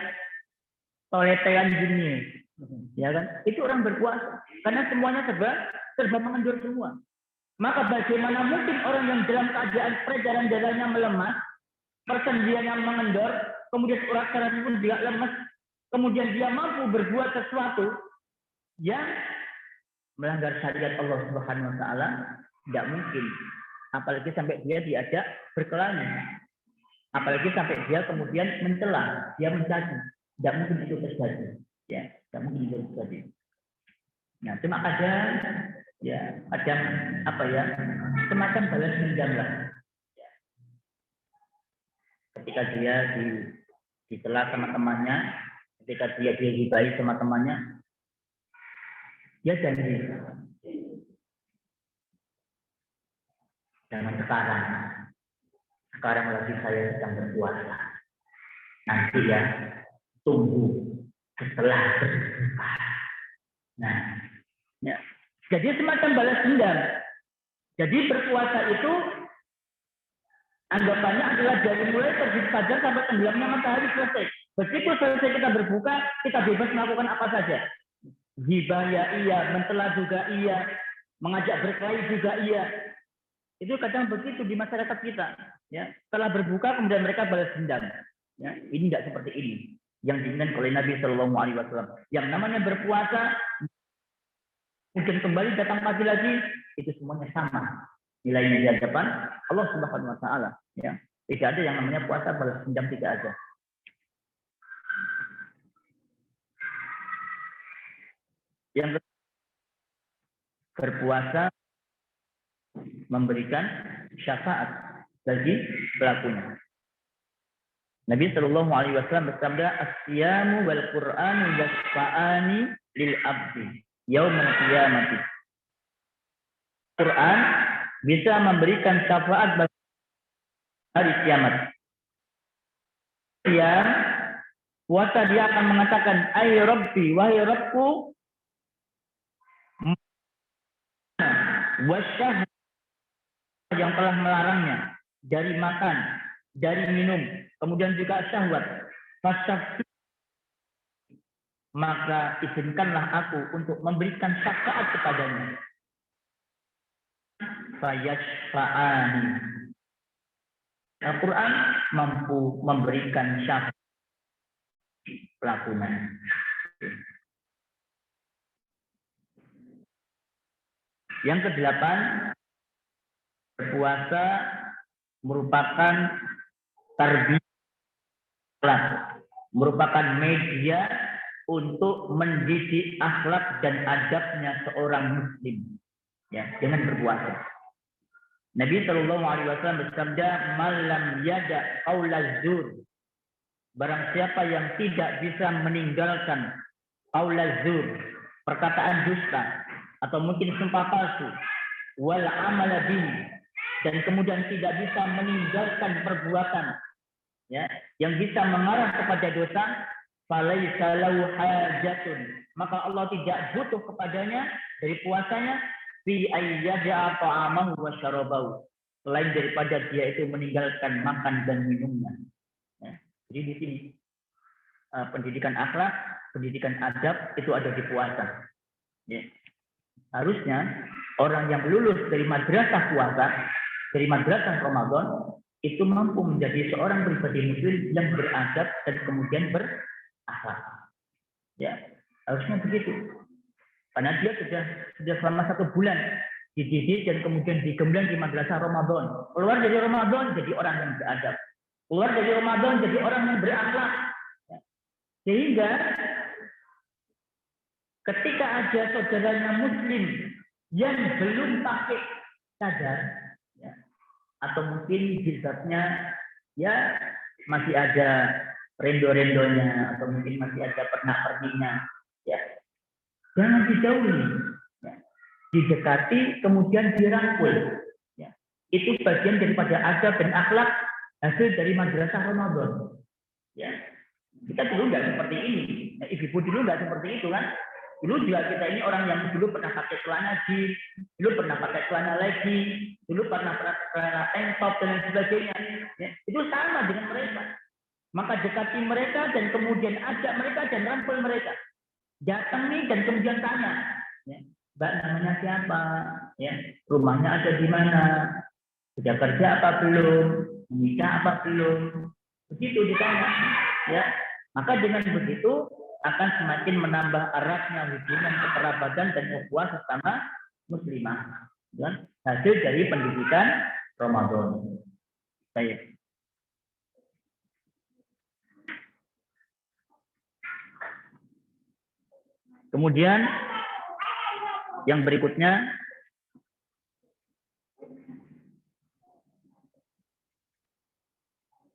toletean gini, ya kan? Itu orang berpuasa, karena semuanya serba mengendur semua. Maka bagaimana mungkin orang yang dalam keadaan peredaran darahnya melemah, persendiannya mengendor, kemudian urat sarafnya pun juga lemas, kemudian dia mampu berbuat sesuatu yang melanggar syariat Allah Subhanahu Wa Taala? Tidak mungkin. Apalagi sampai dia diajak berkelahi, apalagi sampai dia kemudian mencela, dia mencaci. Tidak mungkin itu terjadi, ya, tidak mungkin itu terjadi. Nah, cuma ada apa ya, semacam balas dendam lah. Ya. Ketika dia dicela sama temannya, ketika dia dihibai sama temannya, dia janji, jangan sekarang lagi saya sedang berpuasa, nanti ya tunggu setelah berbuka. Nah, ya. Jadi semacam balas dendam. Jadi berpuasa itu anggapannya adalah dari mulai terbit fajar sampai tenggelamnya matahari selesai. Begitu selesai kita berbuka, kita bebas melakukan apa saja. Ghibah ya iya, mencela juga iya, mengajak berkelahi juga iya. Itu kadang begitu di masyarakat kita. Ya, setelah berbuka kemudian mereka balas dendam. Ya, ini tidak seperti ini yang diinginkan oleh Nabi Shallallahu Alaihi Wasallam. Yang namanya berpuasa, kemudian kembali datang pagi lagi, itu semuanya sama nilainya di hadapan Allah Subhanahu Wa Taala. Ya, tidak ada yang namanya puasa balas dendam, tidak ada. Yang berpuasa memberikan syafaat bagi pelakunya. Nabi Shallallahu Alaihi Wasallam bersabda, "As-siyamu wal Qur'anu yashfa'ani lil abdi yaumil qiyamati." Quran bisa memberikan syafaat bagi hari kiamat. Yang puasa dia akan mengatakan, "Ay Rabbi, wahai Rabbku, wasyah yang telah melarangnya dari makan, dari minum, kemudian juga syahwat. Maka izinkanlah aku untuk memberikan syafaat kepadanya." Fayashfa'ani. Al-Quran mampu memberikan syafaat pelakunya. Yang kedelapan, berpuasa merupakan tarbiyah, merupakan media untuk mendidik akhlak dan adabnya seorang muslim. Ya, dengan berpuasa. Nabi Shallallahu Alaihi Wasallam bersabda, "Malam yada qaulaz zur." Barang siapa yang tidak bisa meninggalkan qaulaz zur, perkataan dusta atau mungkin sumpah palsu, wal amal bihi, dan kemudian tidak bisa meninggalkan perbuatan ya yang bisa mengarah kepada dosa, falaisa lahu hajatun, maka Allah tidak butuh kepadanya dari puasanya fi ayyada'a ta'amahu wa syarabahu, selain daripada dia itu meninggalkan makan dan minumnya. Ya. Jadi di sini pendidikan akhlak, pendidikan adab itu ada di puasa. Ya. Harusnya orang yang lulus dari madrasah puasa, dari madrasah Ramadan, itu mampu menjadi seorang pribadi muslim yang beradab dan kemudian berakhlak. Ya, harusnya begitu. Karena dia sudah selama 1 bulan dididik dan kemudian digembleng di madrasah Ramadan. Keluar dari Ramadan jadi orang yang beradab. Keluar dari Ramadan jadi orang yang berakhlak. Ya. Sehingga ketika ada saudaranya muslim yang belum pakai cadar, ya, atau mungkin jilbabnya ya masih ada rendo-rendonya, atau mungkin masih ada pernak-perniknya, ya jangan dijauhi, ya. Didekati kemudian dirangkul. Ya. Itu bagian daripada adab dan akhlak hasil dari madrasah Ramadan. Ya. Kita dulu nggak seperti ini, nah, ibu-ibu dulu nggak seperti itu kan. Dulu juga kita ini orang yang dulu pernah pakai celana jeans, dulu pernah pakai celana legging, dulu pernah celana tank top dan lain sebagainya. Ya, itu sama dengan mereka. Maka dekati mereka dan kemudian ajak mereka dan rangkul mereka. Datangi dan kemudian tanya, ya, Mbak namanya siapa? Ya, rumahnya ada di mana? Sudah kerja apa belum? Menikah apa belum? Begitu ditanya. Ya, maka dengan begitu akan semakin menambah eratnya hubungan kekerabatan dan ukhuwah sesama muslimah. Dan hasil dari pendidikan Ramadan. Baik. Kemudian yang berikutnya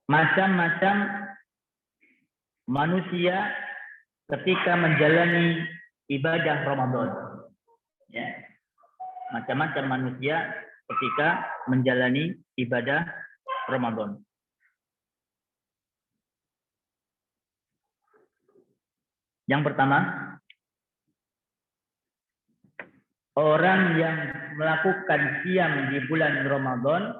macam-macam manusia ketika menjalani ibadah Ramadan. Ya. Macam-macam manusia ketika menjalani ibadah Ramadan. Yang pertama, orang yang melakukan siam di bulan Ramadan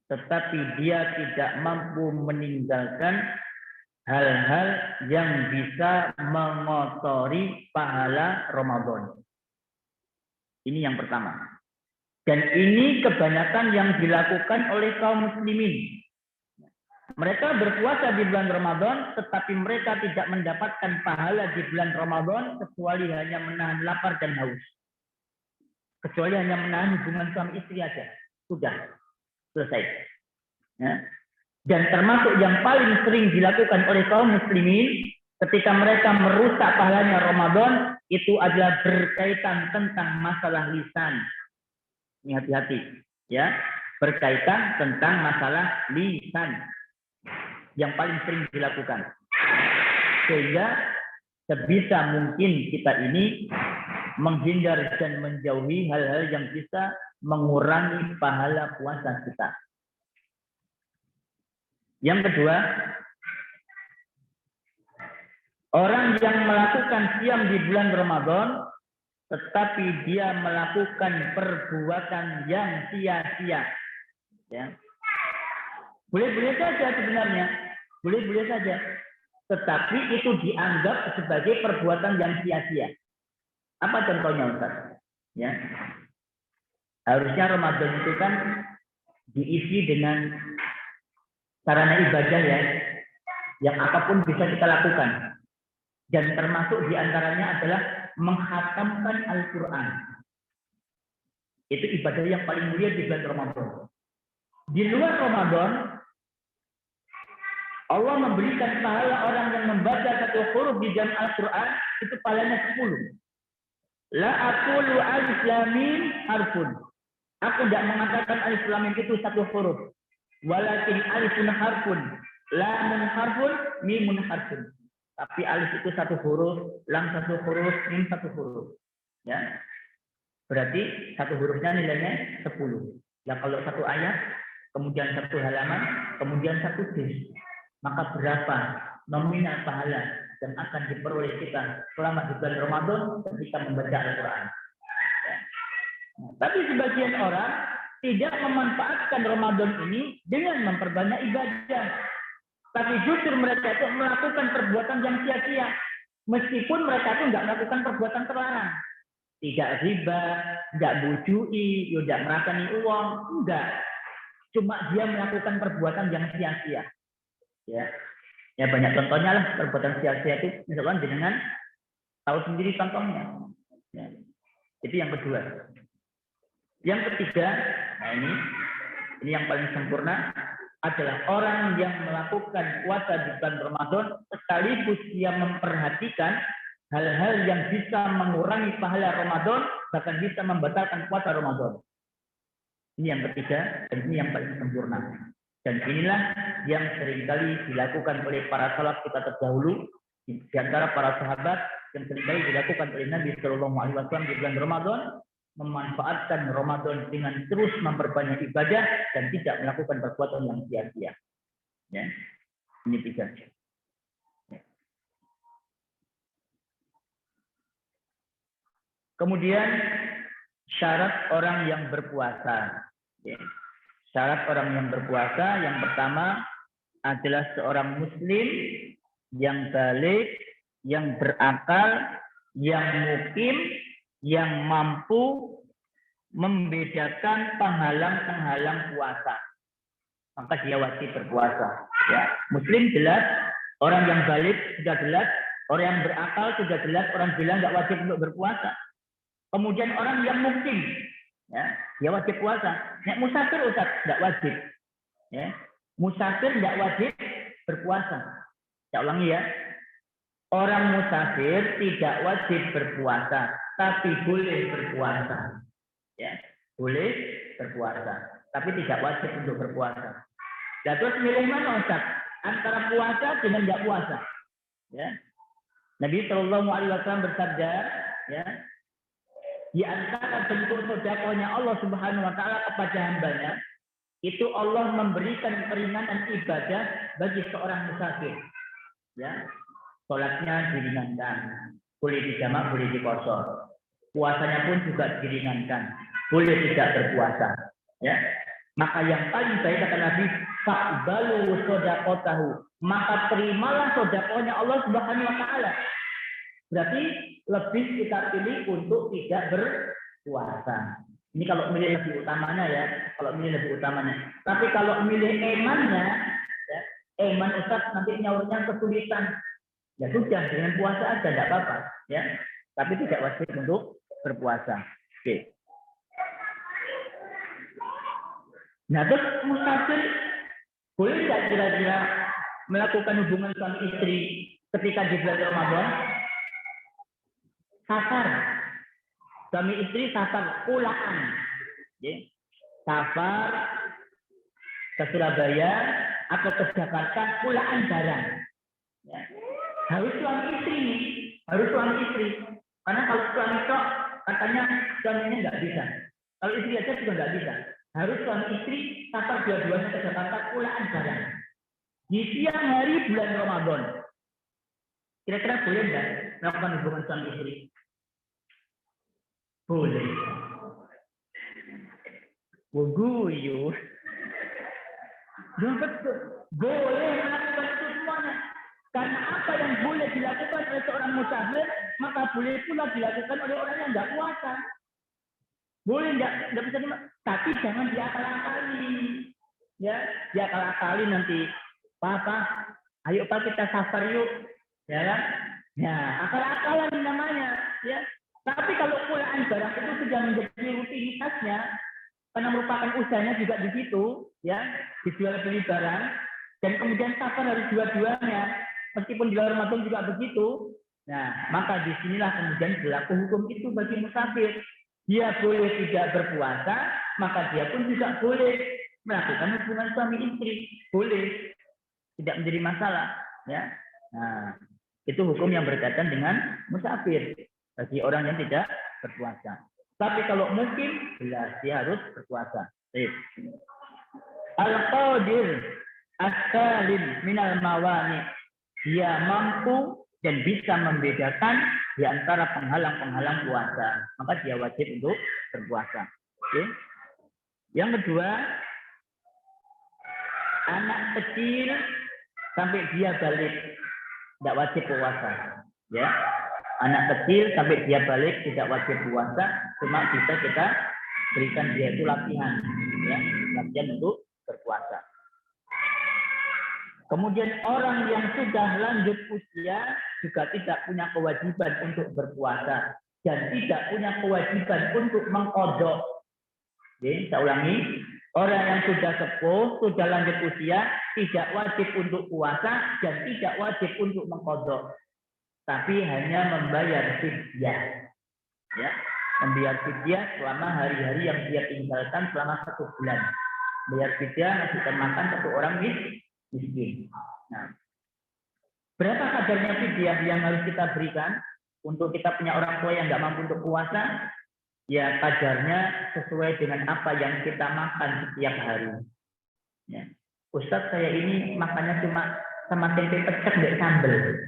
tetapi dia tidak mampu meninggalkan hal-hal yang bisa mengotori pahala Ramadan. Ini yang pertama. Dan ini kebanyakan yang dilakukan oleh kaum muslimin. Mereka berpuasa di bulan Ramadan, tetapi mereka tidak mendapatkan pahala di bulan Ramadan kecuali hanya menahan lapar dan haus. Kecuali hanya menahan hubungan suami istri saja. Sudah selesai. Ya. Dan termasuk yang paling sering dilakukan oleh kaum muslimin ketika mereka merusak pahalanya Ramadan itu adalah berkaitan tentang masalah lisan. Ini hati-hati, ya. Berkaitan tentang masalah lisan yang paling sering dilakukan. Sehingga sebisa mungkin kita ini menghindar dan menjauhi hal-hal yang bisa mengurangi pahala puasa kita. Yang kedua, orang yang melakukan siam di bulan Ramadan, tetapi dia melakukan perbuatan yang sia-sia. Ya. Boleh-boleh saja sebenarnya, boleh-boleh saja. Tetapi itu dianggap sebagai perbuatan yang sia-sia. Apa contohnya, Ustaz? Ya. Harusnya Ramadan itu kan diisi dengan sarana ibadah ya, yang apapun bisa kita lakukan. Dan termasuk diantaranya adalah menghatamkan Al-Quran. Itu ibadah yang paling mulia di bulan Ramadan. Di luar Ramadan, Allah memberikan pahala orang yang membaca satu huruf di dalam Al-Quran, itu pahalanya 10. La aqulu alif lam mim harfun. Aku tidak mengatakan alif lam mim itu satu huruf. Walakin alifun harfun, lamun harfun, mimun harfun. Tapi alif itu satu huruf, lam satu huruf, mim satu huruf. Ya. Berarti satu hurufnya nilainya 10. Nah, kalau satu ayat, kemudian satu halaman, kemudian satu juz, maka berapa nominal pahala yang akan diperoleh kita selama di bulan Ramadan ketika membaca Al-Quran. Ya. Nah, tapi sebagian orang tidak memanfaatkan Ramadan ini dengan memperbanyak ibadah. Tapi justru mereka itu melakukan perbuatan yang sia-sia. Meskipun mereka itu nggak melakukan perbuatan terlarang. Tidak riba, nggak bujui, tidak merakani uang, enggak. Cuma dia melakukan perbuatan yang sia-sia. Ya banyak contohnya lah perbuatan sia-sia itu, misalkan dengan tahu sendiri contohnya. Ya. Itu yang kedua. Yang ketiga, nah ini yang paling sempurna adalah orang yang melakukan puasa di bulan Ramadan sekaligus dia memperhatikan hal-hal yang bisa mengurangi pahala Ramadan, bahkan bisa membatalkan puasa Ramadan. Ini yang ketiga, dan ini yang paling sempurna. Dan inilah yang seringkali dilakukan oleh para salaf kita terdahulu, di antara para sahabat yang seringkali dilakukan oleh Nabi Shallallahu Alaihi Wasallam di bulan Ramadan, memanfaatkan Ramadan dengan terus memperbanyak ibadah dan tidak melakukan perbuatan yang sia-sia. Ya, ini tiga. Kemudian syarat orang yang berpuasa. Ya. Syarat orang yang berpuasa yang pertama adalah seorang muslim yang baligh, yang berakal, yang mukim, yang mampu membedakan penghalang-penghalang puasa. Maka dia wajib berpuasa. Ya. Muslim jelas, orang yang baligh sudah jelas, orang yang berakal sudah jelas, orang bilang nggak wajib untuk berpuasa. Kemudian orang yang mukim, ya, dia wajib puasa. Nek musafir Ustaz nggak wajib. Ya. Musafir nggak wajib berpuasa. Saya ulangi ya. Orang musafir tidak wajib berpuasa, tapi boleh berpuasa. Ya, boleh berpuasa, tapi tidak wajib untuk berpuasa. Nah, terus milih mana Ustaz? Antara puasa dengan nggak puasa. Ya. Nabi Shallallahu Alaihi Wasallam bersabda, ya, di antara bentuk sedekahnya Allah Subhanahu wa taala kepada hambanya, itu Allah memberikan keringanan ibadah bagi seorang musafir. Ya. Salatnya diringankan, boleh dijamak, boleh dikosor. Puasanya pun juga diringankan, boleh tidak berpuasa. Ya. Maka yang paling baik kata Nabi, faqbalu shadaqatahu, maka terimalah sedekahnya Allah Subhanahu wa taala. Berarti lebih kita pilih untuk tidak berpuasa. Ini kalau milih lebih utamanya ya, kalau milih lebih utamanya. Tapi kalau milih emannya, ya, eman Ustaz nanti nyaurnya kesulitan. Ya sudah, dengan puasa aja tidak apa-apa, ya. Tapi tidak wajib untuk berpuasa. Oke. Nah, terus musafir boleh tidak kira-kira melakukan hubungan suami istri ketika di bulan Ramadan? Safar, suami istri safar pulaan, ya. Safar ke Surabaya atau ke Jakarta pulaan barang. Ya. Harus suami istri nih, harus suami istri. Karena kalau suami tok katanya suaminya nggak bisa. Kalau istri aja juga nggak bisa. Harus suami istri safar dua-duanya ke Jakarta pulaan barang. Di siang hari bulan Ramadan. Kira-kira boleh nggak melakukan hubungan suami istri? Boleh. Guyu. Betul. Boleh melakukan itu semuanya. Karena apa yang boleh dilakukan oleh seorang musafir, maka boleh pula dilakukan oleh orang yang nggak puasa. Boleh nggak bisa dimakan. Tapi jangan diakal-akali. Ya, diakal-akali nanti. Papa, ayo Pak kita safar yuk. Ya kan? Ya, akal-akalan namanya. Ya. Tapi kalau pulaan barang itu sudah menjadi rutinitasnya, karena merupakan usahanya juga di situ, ya, dijual beli barang, dan kemudian safar harus dua-duanya, meskipun di luar Ramadan juga begitu. Nah, maka disinilah kemudian berlaku hukum itu bagi musafir. Dia boleh tidak berpuasa, maka dia pun juga boleh melakukan hubungan suami istri, boleh, tidak menjadi masalah, ya. Nah, itu hukum yang berkaitan dengan musafir bagi orang yang tidak berpuasa. Tapi kalau mungkin, jelas dia harus berpuasa. Al-qadir as-salim minal mawani. Dia mampu dan bisa membedakan di antara penghalang-penghalang puasa. Maka dia wajib untuk berpuasa. Oke. Yang kedua, anak kecil sampai dia balik tidak wajib puasa. Ya, anak kecil sampai dia balik tidak wajib puasa, cuma bisa kita berikan dia itu latihan, ya, latihan untuk berpuasa. Kemudian orang yang sudah lanjut usia juga tidak punya kewajiban untuk berpuasa dan tidak punya kewajiban untuk mengqadha. Oke, saya ulangi. Orang yang sudah sepuh, sudah lanjut usia, tidak wajib untuk puasa dan tidak wajib untuk mengqadha. Tapi hanya membayar fidyah. Ya, membayar fidyah selama hari-hari yang dia tinggalkan selama 1 bulan. Bayar fidyah ngasihkan makan 1 orang miskin. Nah, berapa kadarnya fidyah yang harus kita berikan untuk kita punya orang tua yang nggak mampu untuk puasa? Ya, kadarnya sesuai dengan apa yang kita makan setiap hari. Ya. Ustadz, saya ini makannya cuma sama tempe pecel dan sambal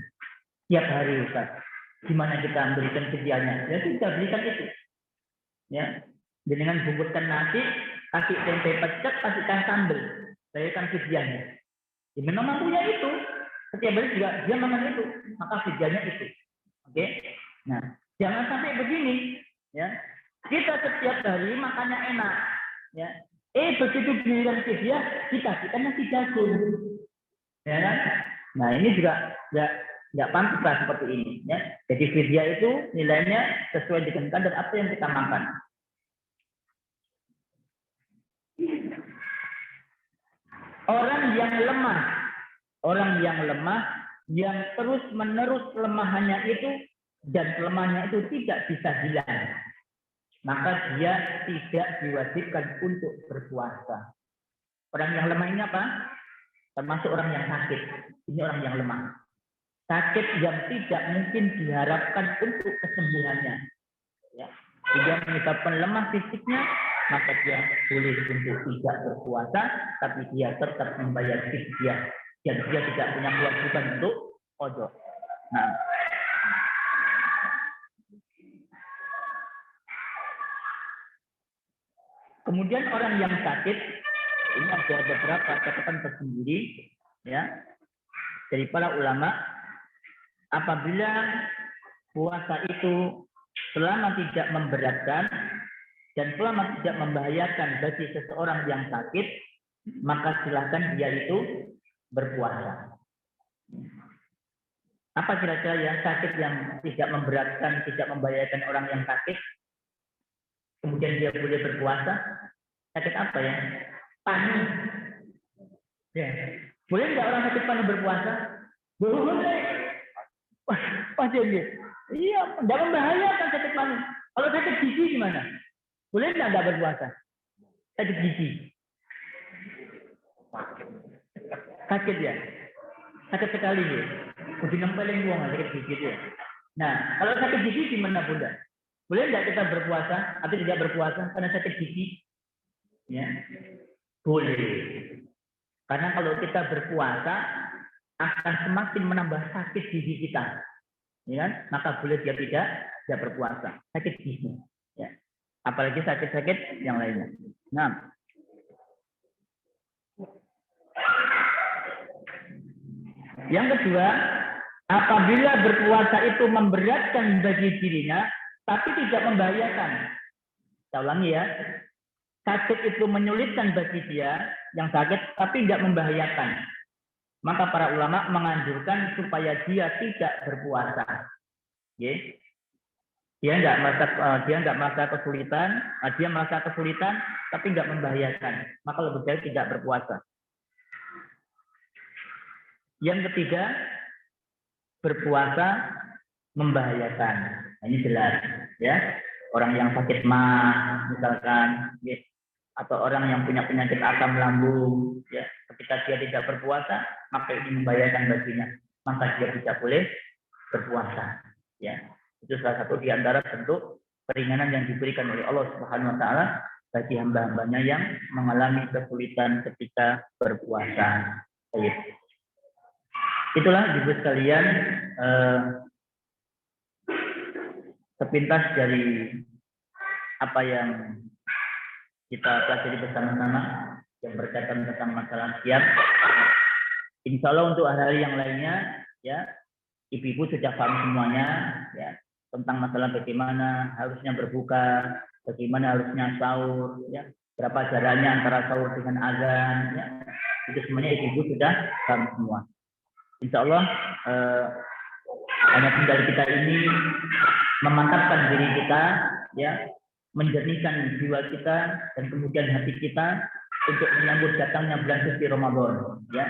tiap hari, Ustadz. Gimana kita berikan fidyahnya? Ya sudah, berikan itu. Ya, dengan bungkuskan nasi, kasih tempe pecel, kasihkan sambal, berikan fidyahnya. Ya, memang mampunya itu. Setiap hari juga dia makan itu, maka fidyahnya itu. Oke. Nah, jangan sampai begini, ya. Kita setiap hari makannya enak, ya. Begitu giliran fidyah, kita nasi jagung, ya kan? Nah, ini juga nggak pantas lah seperti ini, ya. Jadi fidyah itu nilainya sesuai dengan kadar apa yang kita makan. Orang yang lemah, yang terus-menerus kelemahannya itu dan kelemahannya itu tidak bisa hilang, maka dia tidak diwajibkan untuk berpuasa. Orang yang lemah ini apa? Termasuk orang yang sakit. Ini orang yang lemah. Sakit yang tidak mungkin diharapkan untuk kesembuhannya. Ya. Dia menyebabkan lemah fisiknya, maka dia boleh untuk tidak berpuasa, tapi dia tetap membayar fidyah. Dan dia tidak punya kewajiban untuk qadha. Nah, kemudian orang yang sakit, ini ada beberapa catatan tersendiri, ya, dari para ulama. Apabila puasa itu selama tidak memberatkan dan selama tidak membahayakan bagi seseorang yang sakit, maka silakan dia itu berpuasa. Apa kira-kira yang sakit yang tidak memberatkan, tidak membahayakan orang yang sakit? Kemudian dia boleh berpuasa. Sakit apa ya? Panu. Ya. Boleh nggak orang sakit panu berpuasa? Boleh. Wah, dia. Iya, nggak membahayakan sakit panu. Kalau sakit gigi gimana? Boleh nggak berpuasa? Sakit gigi. Sakit ya? Sakit sekali ya? Udah nempelin buang sakit gigi ya. Nah, kalau sakit gigi gimana, Bunda? Boleh nggak kita berpuasa atau tidak berpuasa karena sakit gigi? Ya, boleh. Karena kalau kita berpuasa akan semakin menambah sakit gigi kita, ya kan? Maka boleh dia tidak berpuasa. Sakit gigi, ya. Apalagi sakit-sakit yang lainnya. Nah, yang kedua, apabila berpuasa itu memberatkan bagi dirinya, tapi tidak membahayakan. Saya ulangi ya. Sakit itu menyulitkan bagi dia yang sakit, tapi tidak membahayakan. Maka para ulama menganjurkan supaya dia tidak berpuasa. Okay? Dia nggak merasa kesulitan, dia merasa kesulitan, tapi tidak membahayakan. Maka lebih baik tidak berpuasa. Yang ketiga, berpuasa membahayakan. Nah, ini jelas, ya. Orang yang sakit mah, misalkan, ya, atau orang yang punya penyakit asam lambung, ya, ketika dia tidak berpuasa, maka ini membahayakan baginya, maka dia tidak boleh berpuasa. Ya, itu salah satu di antara bentuk keringanan yang diberikan oleh Allah Subhanahu wa taala bagi hamba-hambanya yang mengalami kesulitan ketika berpuasa. Baik. Itulah Ibu sekalian sepintas dari apa yang kita pelajari bersama-sama yang berkaitan tentang masalah siam. Insya Allah untuk hari-hari yang lainnya, ya, ibu-ibu sudah paham semuanya, ya, tentang masalah bagaimana harusnya berbuka, bagaimana harusnya sahur, ya, berapa jaraknya antara sahur dengan azan, ya, itu semuanya ibu-ibu sudah paham semua. Insya Allah hanya tinggal kita ini memantapkan diri kita, ya, menjernihkan jiwa kita dan kemudian hati kita untuk menyambut datangnya bulan suci Ramadan, ya.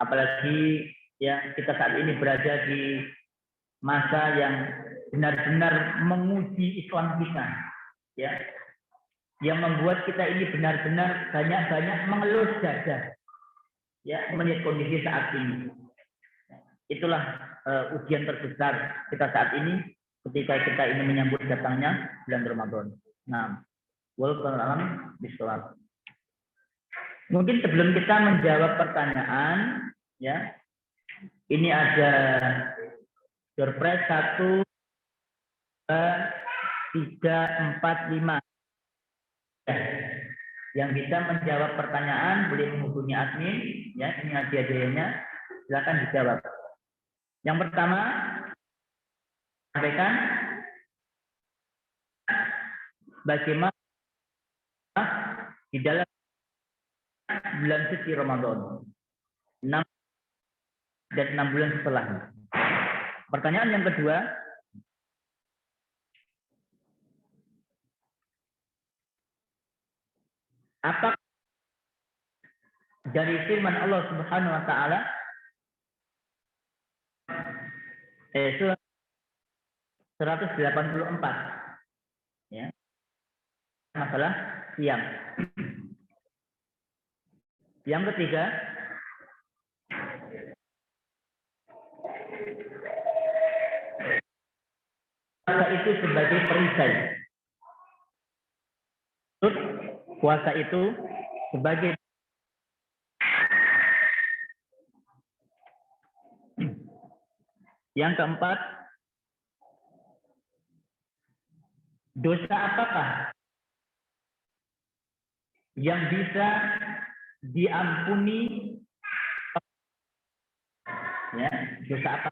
Apalagi ya kita saat ini berada di masa yang benar-benar menguji Islam kita, ya, yang membuat kita ini benar-benar banyak-banyak mengelus dada, ya, melihat kondisi saat ini. Itulah ujian terbesar kita saat ini ketika kita ini menyambut datangnya bulan Ramadan. Nah, wallahu a'lam bishawab. Mungkin sebelum kita menjawab pertanyaan, ya, ini ada surprise 1, 2, 3, 4, 5. Yang bisa menjawab pertanyaan boleh menghubungi admin, ya, ini hadiah-hadiahnya, silakan dijawab. Yang pertama, sampaikan bagaimana di dalam bulan suci Ramadan 6 dan 6 bulan setelahnya. Pertanyaan yang kedua, apa dari firman Allah Subhanahu wa taala surat 184, ya, masalah siam. Yang ketiga, puasa itu sebagai perisai. Puasa itu sebagai yang keempat, dosa apakah yang bisa diampuni, ya, dosa apa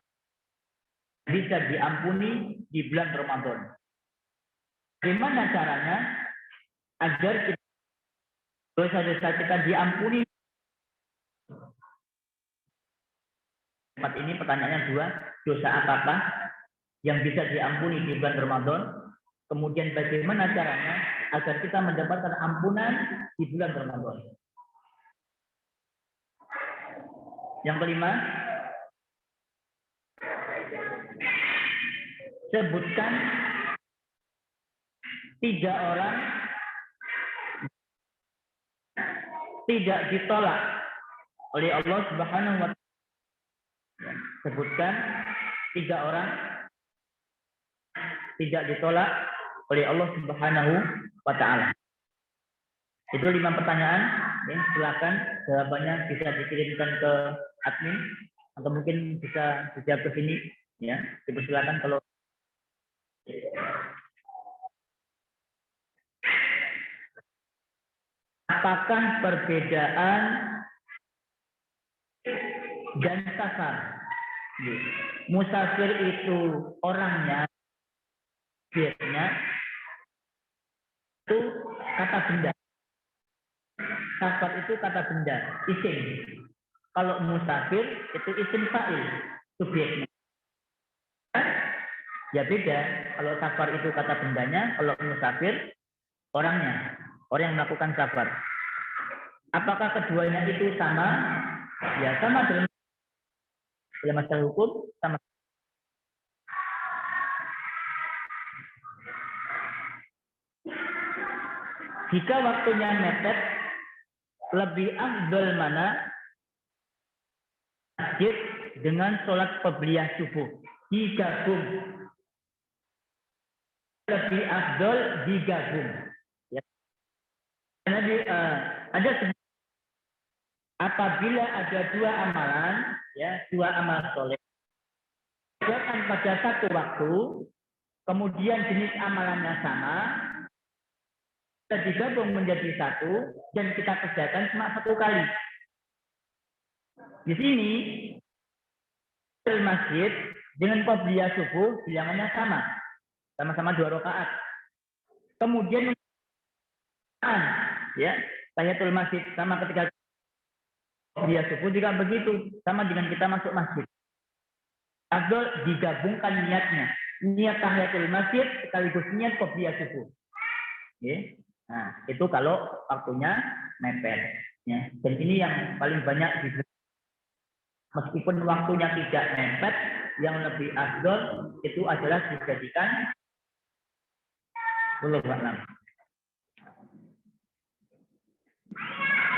bisa diampuni di bulan Ramadan? Bagaimana caranya agar dosa-dosa kita diampuni? Tempat ini pertanyaannya dua, dosa apakah yang bisa diampuni di bulan Ramadan? Kemudian bagaimana caranya agar kita mendapatkan ampunan di bulan Ramadan? Yang kelima, sebutkan 3 orang tidak ditolak oleh Allah Subhanahu wa taala. Sebutkan 3 orang tidak ditolak oleh Allah Subhanahu wa taala. Itu 5 pertanyaan, ya, silakan jawabannya bisa dikirimkan ke admin atau mungkin bisa dijawab ke sini, ya. Dipersilakan kalau apakah perbedaan dan safar? Musafir itu orangnya, biasanya itu kata benda. Safar itu kata benda, isim. Kalau musafir itu isim fa'il, subjeknya. Ya beda. Kalau safar itu kata bendanya, kalau musafir orangnya, orang yang melakukan safar. Apakah keduanya itu sama? Ya sama dalam masalah hukum, sama. Jika waktunya mepet, lebih afdal mana masjid dengan sholat qabliyah subuh digabung. lebih afdol digabung. Ya. Ada apabila ada dua amalan, ya, dua amal soleh, dikerjakan pada satu waktu, kemudian jenis amalannya sama, kita digabung menjadi satu dan kita kerjakan cuma satu kali. Di sini masjid dengan qobliyah subuh bilangannya sama-sama 2 rakaat. Kemudian ya, tahiyatul masjid sama ketika qobliyah subuh juga begitu, sama dengan kita masuk masjid. Agar digabungkan niatnya, niat tahiyatul masjid sekaligus niat qobliyah subuh. Ya. Nah, itu kalau waktunya mepet. Ya. Dan ini yang paling banyak meskipun waktunya tidak mepet, yang lebih afdol itu adalah dijadikan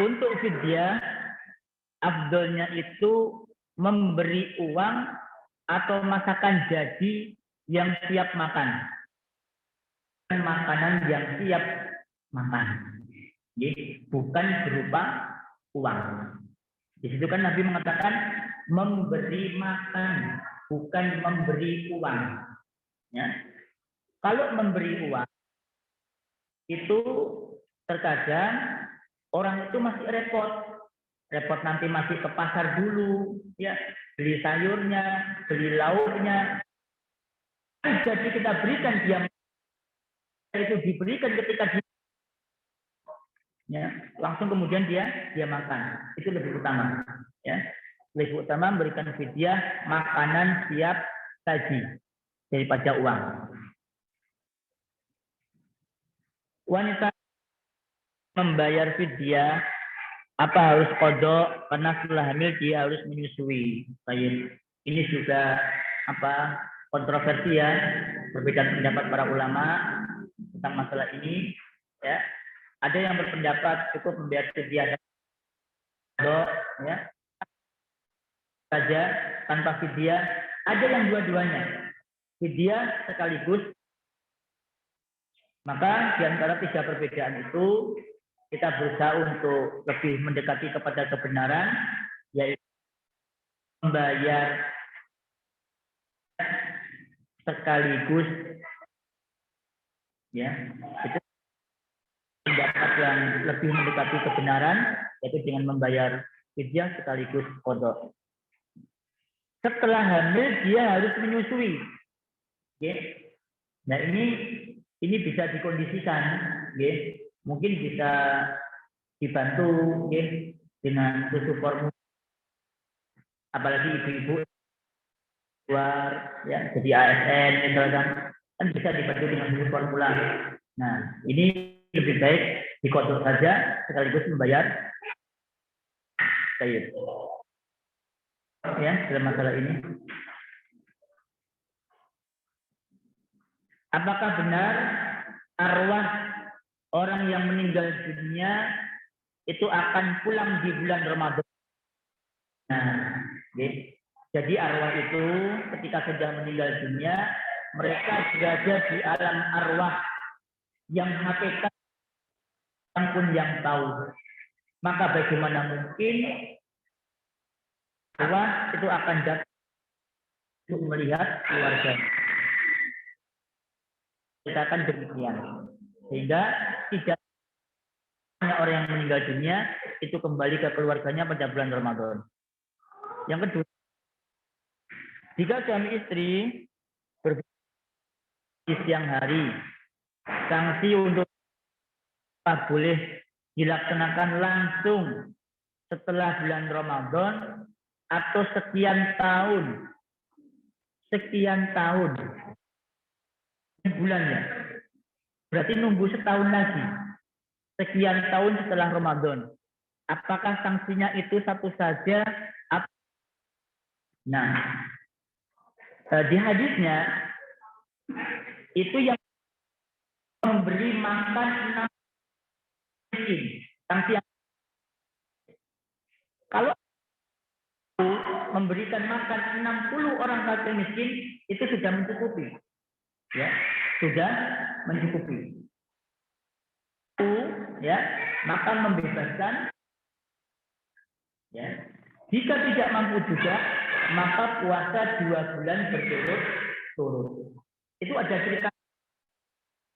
untuk fidyah, afdolnya itu memberi uang atau masakan jadi yang siap makan, makanan yang siap makan, jadi bukan berupa uang. Di situ kan Nabi mengatakan memberi makan, bukan memberi uang. Ya. Kalau memberi uang itu terkadang orang itu masih repot nanti masih ke pasar dulu, ya, beli sayurnya, beli lauknya. Jadi kita berikan dia itu diberikan ketika dia, ya, langsung kemudian dia makan, itu lebih utama, ya, lebih utama memberikan fidyah makanan siap saji daripada uang. Wanita membayar fidyah apa harus qadha karena setelah hamil dia harus menyusui. Baik, ini juga kontroversi, ya, perbedaan pendapat para ulama tentang masalah ini, ya. Ada yang berpendapat cukup membayar fidyah ya saja tanpa fidyah. Ada yang dua-duanya, fidyah sekaligus. Maka di antara 3 perbedaan itu kita berusaha untuk lebih mendekati kepada kebenaran, yaitu membayar sekaligus, ya, itu pendapat yang lebih mendekati kebenaran, yaitu dengan membayar fidyah sekaligus qadha. Setelah hamil dia harus menyusui, ya. Nah ini bisa dikondisikan, ya. Mungkin bisa dibantu, ya, dengan susu formula, apalagi ibu-ibu luar, ya, jadi ASN misalkan, kan bisa dibantu dengan susu formula. Nah, ini lebih baik dikodok saja sekaligus membayar sayur, ya, dalam masalah ini. Apakah benar arwah orang yang meninggal dunia itu akan pulang di bulan Ramadan? Nah, jadi arwah itu ketika sudah meninggal dunia, mereka berada di alam arwah yang hakikat pun yang tahu. Maka bagaimana mungkin arwah itu akan datang untuk melihat keluarga? Kita akan demikian, sehingga tidak hanya orang yang meninggal dunia itu kembali ke keluarganya pada bulan Ramadan. Yang kedua, jika suami istri di siang hari, sanksi untuk boleh dilaksanakan langsung setelah bulan Ramadan atau sekian tahun bulannya. Berarti nunggu setahun lagi, sekian tahun setelah Ramadan. Apakah sanksinya itu satu saja? Nah, di hadisnya itu yang memberi makan 6 miskin. Sanksi yang kalau memberikan makan 60 orang fakir miskin itu sudah mencukupi. Ya. sudah mencukupi. Ya, maka membebaskan. Ya, jika tidak mampu juga, maka puasa 2 bulan berturut-turut. Itu ada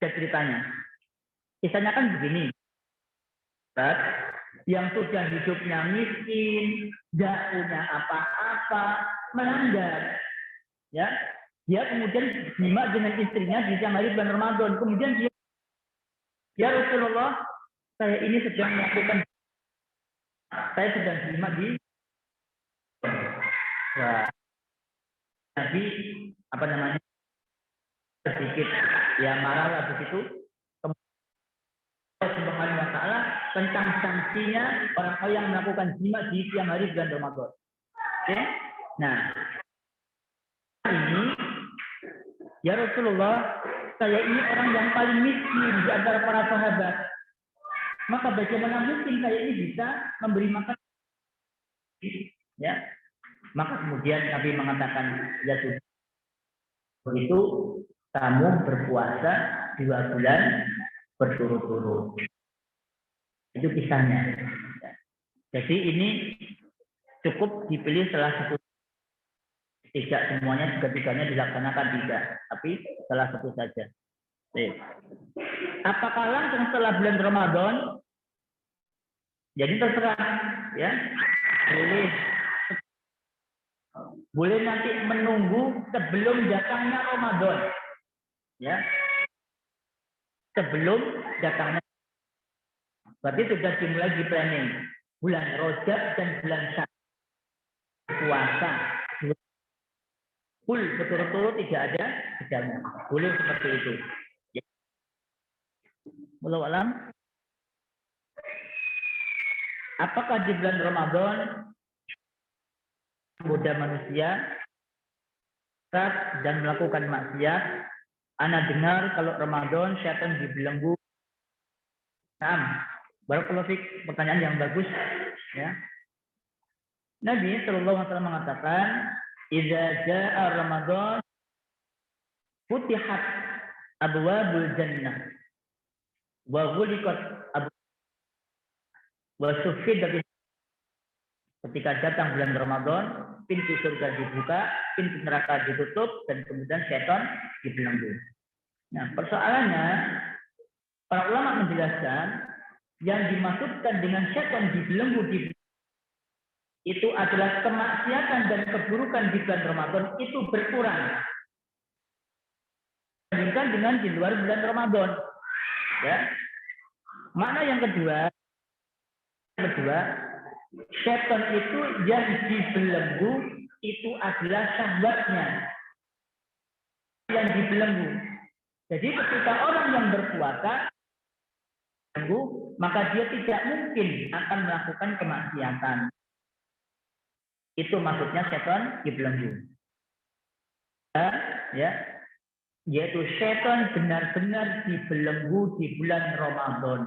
ceritanya. Kisahnya kan begini. Yang sudah hidupnya miskin, tidak punya apa-apa, melanggar. Ya, dia kemudian jima dengan istrinya di siang hari bulan Ramadan. Kemudian dia, ya Rasulullah, saya ini sedang melakukan, saya sedang jima di, wah, Nabi apa namanya, sedikit ya marah lah begitu. Allah Subhanahu wa taala tentang sanksinya orang yang melakukan jima di siang hari bulan Ramadan. Oke? Nah, ini ya Rasulullah, saya ini orang yang paling miskin di antara para sahabat. Maka bagaimana mungkin saya ini bisa memberi makan? Ya. Maka kemudian Nabi mengatakan, ya sudah, begitu kamu berpuasa 2 bulan berturut-turut. Itu kisahnya. Jadi ini cukup dipilih salah satu, tidak semuanya tiga-tiganya dilaksanakan, tidak, tapi salah satu saja. Apakah langsung setelah bulan Ramadan? Jadi terserah, ya. Boleh nanti menunggu sebelum datangnya Ramadan, ya. Sebelum datangnya, berarti sudah dimulai di planning bulan Rajab dan bulan Syawal puasa full berturut-turut, tidak ada bedanya, boleh seperti itu. Ya. Wallahu a'lam. Apakah di bulan Ramadan menggoda manusia dan melakukan maksiat? Ana dengar kalau Ramadan syaitan dibelenggu. Nah, barakallahu fik, pertanyaan yang bagus, ya. Nabi Shallallahu Alaihi Wasallam mengatakan, "Idza jaa Ramadan, futihat abwabul jannah, wa ghuliqat wa suffidat." Ketika datang bulan Ramadan, pintu surga dibuka, pintu neraka ditutup, dan kemudian syaitan dibelenggu. Nah, persoalannya, para ulama menjelaskan yang dimaksudkan dengan syaitan dibelenggu itu adalah kemaksiatan dan keburukan di bulan Ramadan itu berkurang dibandingkan dengan di luar bulan Ramadan. Ya. Makna yang kedua, syaitan itu yang dibelenggu itu adalah syahwatnya yang dibelenggu. Jadi ketika orang yang berpuasa maka dia tidak mungkin akan melakukan kemaksiatan. Itu maksudnya syaitan dibelenggu. Ya, yaitu syaitan benar-benar dibelenggu di bulan Ramadan.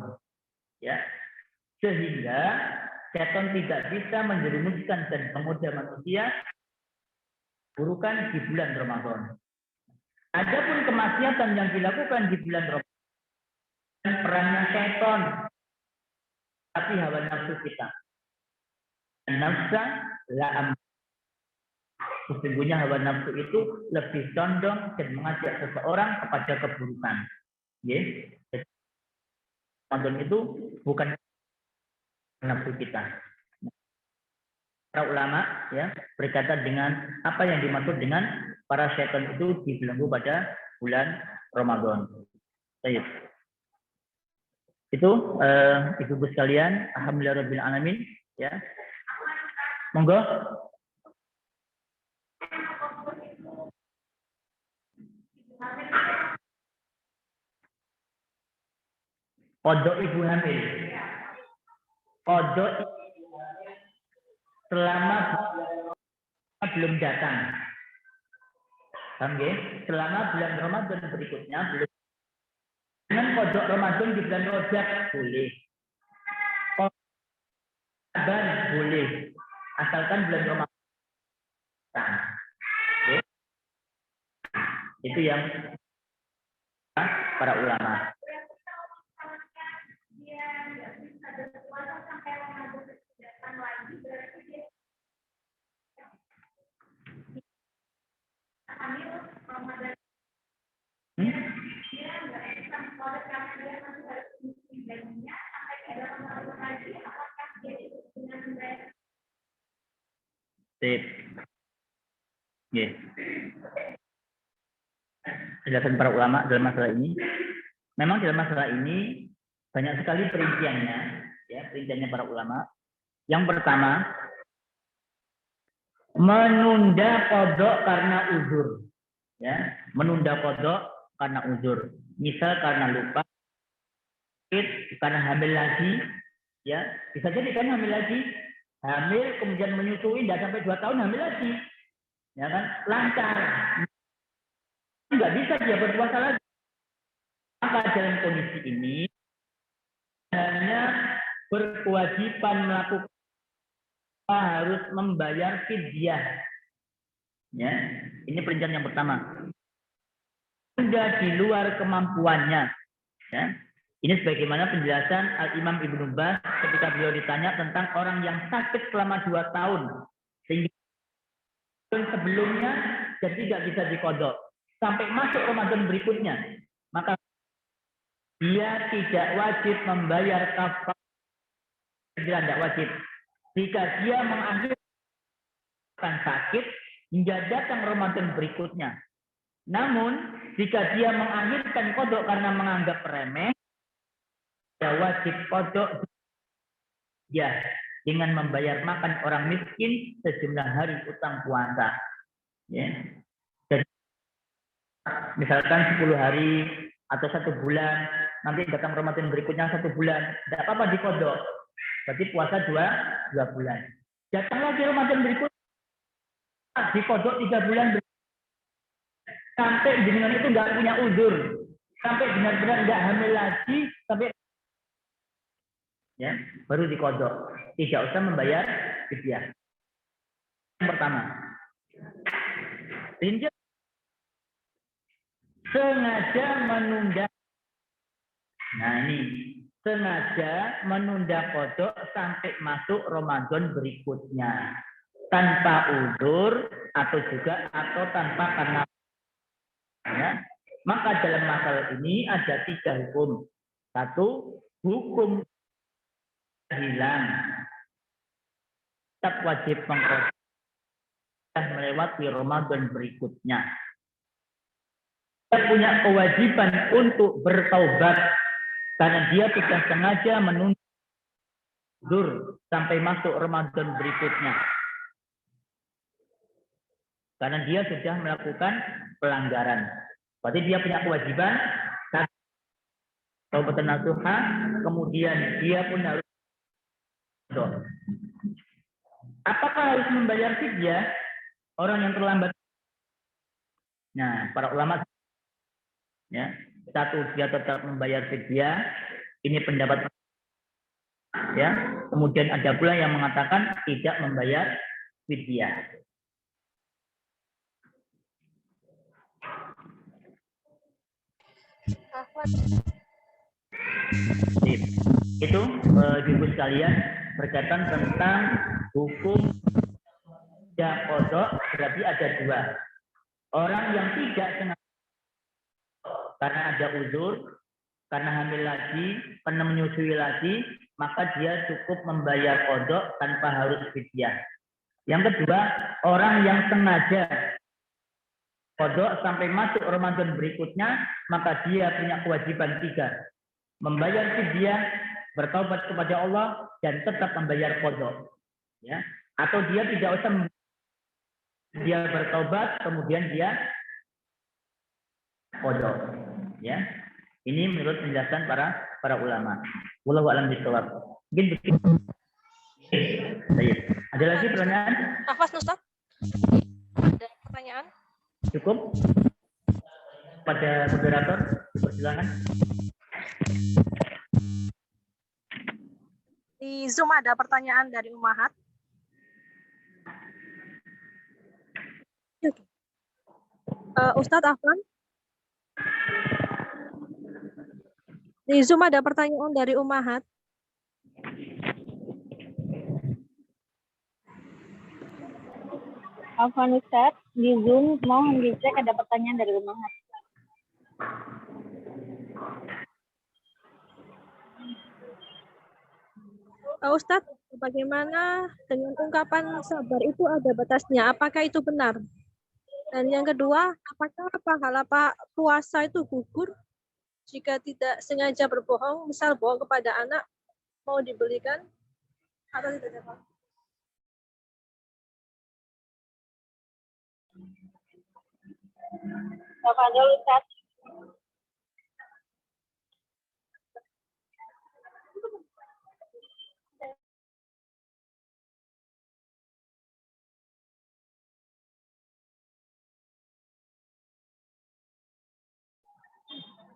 Ya, sehingga syaitan tidak bisa menjerumuskan dan menggoda manusia burukan di bulan Ramadan. Adapun kemaksiatan yang dilakukan di bulan Ramadan, perannya syaitan, tapi hawa nafsu kita. Nafsa la'am. Sesungguhnya hawa nafsu itu lebih condong dan mengajak seseorang kepada keburukan. Ya. Ramadan itu bukan nafsu kita. Para ulama ya berkata dengan apa yang dimaksud dengan para syaitan itu dibelenggu pada bulan Ramadan. Baik. Itu ibu-ibu sekalian, alhamdulillahirabbil alamin, ya. Monggo. Kodok ibu hamil. Kodok selama belum datang. Paham ya? Selama bulan Ramadan berikutnya belum. Dengan kodok Ramadan di bulan Rajab boleh. Kodok boleh. Asalkan bulan Ramadan. Okay. Itu yang para ulama. Sip. Yeah. Penjelasan para ulama dalam masalah ini. Memang dalam masalah ini banyak sekali perinciannya, ya, perinciannya para ulama. Yang pertama, menunda qada karena uzur, ya, menunda qada karena uzur. Misal karena lupa, karena hamil lagi, ya, bisa jadi kan hamil lagi, hamil kemudian menyusui tidak sampai 2 tahun hamil lagi, ya kan, lancar, nggak bisa dia berpuasa lagi. Maka dalam kondisi ini hanya berkewajiban melakukan harus membayar fidyah. Ya, ini perincian yang pertama. Sudah di luar kemampuannya. Ya. Ini sebagaimana penjelasan Al-Imam Ibnu Baz ketika beliau ditanya tentang orang yang sakit selama 2 tahun sehingga sebelumnya dan tidak bisa diqadha sampai masuk Ramadan berikutnya, maka dia tidak wajib membayar kafarah. Tidak wajib. Jika dia mengakhirkan sakit hingga datang Ramadan berikutnya. Namun, jika dia mengakhirkan qadha karena menganggap remeh, dia wajib qadha ya dengan membayar makan orang miskin sejumlah hari utang puasa. Ya. Jadi, misalkan 10 hari atau 1 bulan, nanti datang Ramadan berikutnya 1 bulan, tidak apa-apa diqadha. Berarti puasa 2 bulan. Datang lagi Ramadan berikutnya, diqadha 3 bulan. Sampai dengan itu nggak punya uzur. Sampai benar-benar nggak hamil lagi, sampai ya, baru diqadha. Tidak usah membayar fidyah. Yang pertama. Sengaja menunda. Nah ini, sengaja menunda qadha sampai masuk Ramadan berikutnya. Tanpa uzur atau tanpa karena ya. Maka dalam masalah ini ada 3 hukum. 1, hukum hilang. Tetap wajib mengqadha melewati Ramadan berikutnya. Dia punya kewajiban untuk bertaubat karena dia sudah sengaja menunda uzur sampai masuk Ramadan berikutnya. Karena dia sudah melakukan pelanggaran. Berarti dia punya kewajiban taubatan nasuha, kemudian dia pun harus apakah harus membayar fidyah orang yang terlambat? Nah, para ulama ya, 1 dia tetap membayar fidyah, ini pendapat ya. Kemudian ada pula yang mengatakan tidak membayar fidyah. Itu ibu sekalian berkaitan tentang hukum qadha, berarti ada 2. Orang yang tidak sengaja karena ada uzur, karena hamil lagi, karena menyusui lagi, maka dia cukup membayar qadha tanpa harus fidyah. Yang kedua, orang yang sengaja qadha sampai masuk Ramadan berikutnya, maka dia punya kewajiban 3. Membayar fidyah, bertaubat kepada Allah, dan tetap membayar qadha. Ya. Atau dia tidak usah dia bertaubat, kemudian dia qadha. Ya. Ini menurut penjelasan para ulama. Wallahu a'lam bishawab. Mungkin begitu. Baik. Ada lagi pertanyaan? Afwan, Ustaz. Ada pertanyaan? Cukup? Pada moderator, silakan. Di Zoom ada pertanyaan dari Umahat. Ustadz Afwan. Di Zoom ada pertanyaan dari Umahat. Afwan Ustaz, di Zoom mohon dicek ada pertanyaan dari Umahat. Ustadz, bagaimana dengan ungkapan sabar itu ada batasnya? Apakah itu benar? Dan yang kedua, apakah pahala puasa itu gugur jika tidak sengaja berbohong, misal bohong kepada anak, mau dibelikan atau tidak dapat? Tafadhol Ustaz.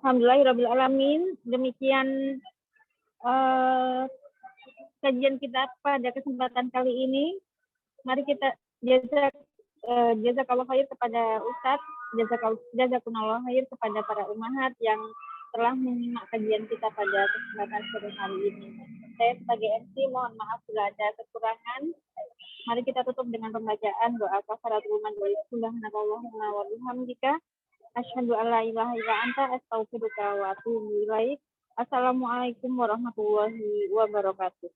Alhamdulillahirrabbilalamin. Demikian kajian kita pada kesempatan kali ini. Mari kita jazakallah khair kepada Ustadz, jazakumullah khair kepada para umahat yang telah menyimak kajian kita pada kesempatan sore hari ini. Saya sebagai MC mohon maaf bila ada kekurangan. Mari kita tutup dengan pembacaan doa kafaratul majlis. Subhanallahumma wa bihamdika asyhadu an la ilaha illa anta astaghfiruka wa atubu ilaik. Assalamualaikum warahmatullahi wabarakatuh.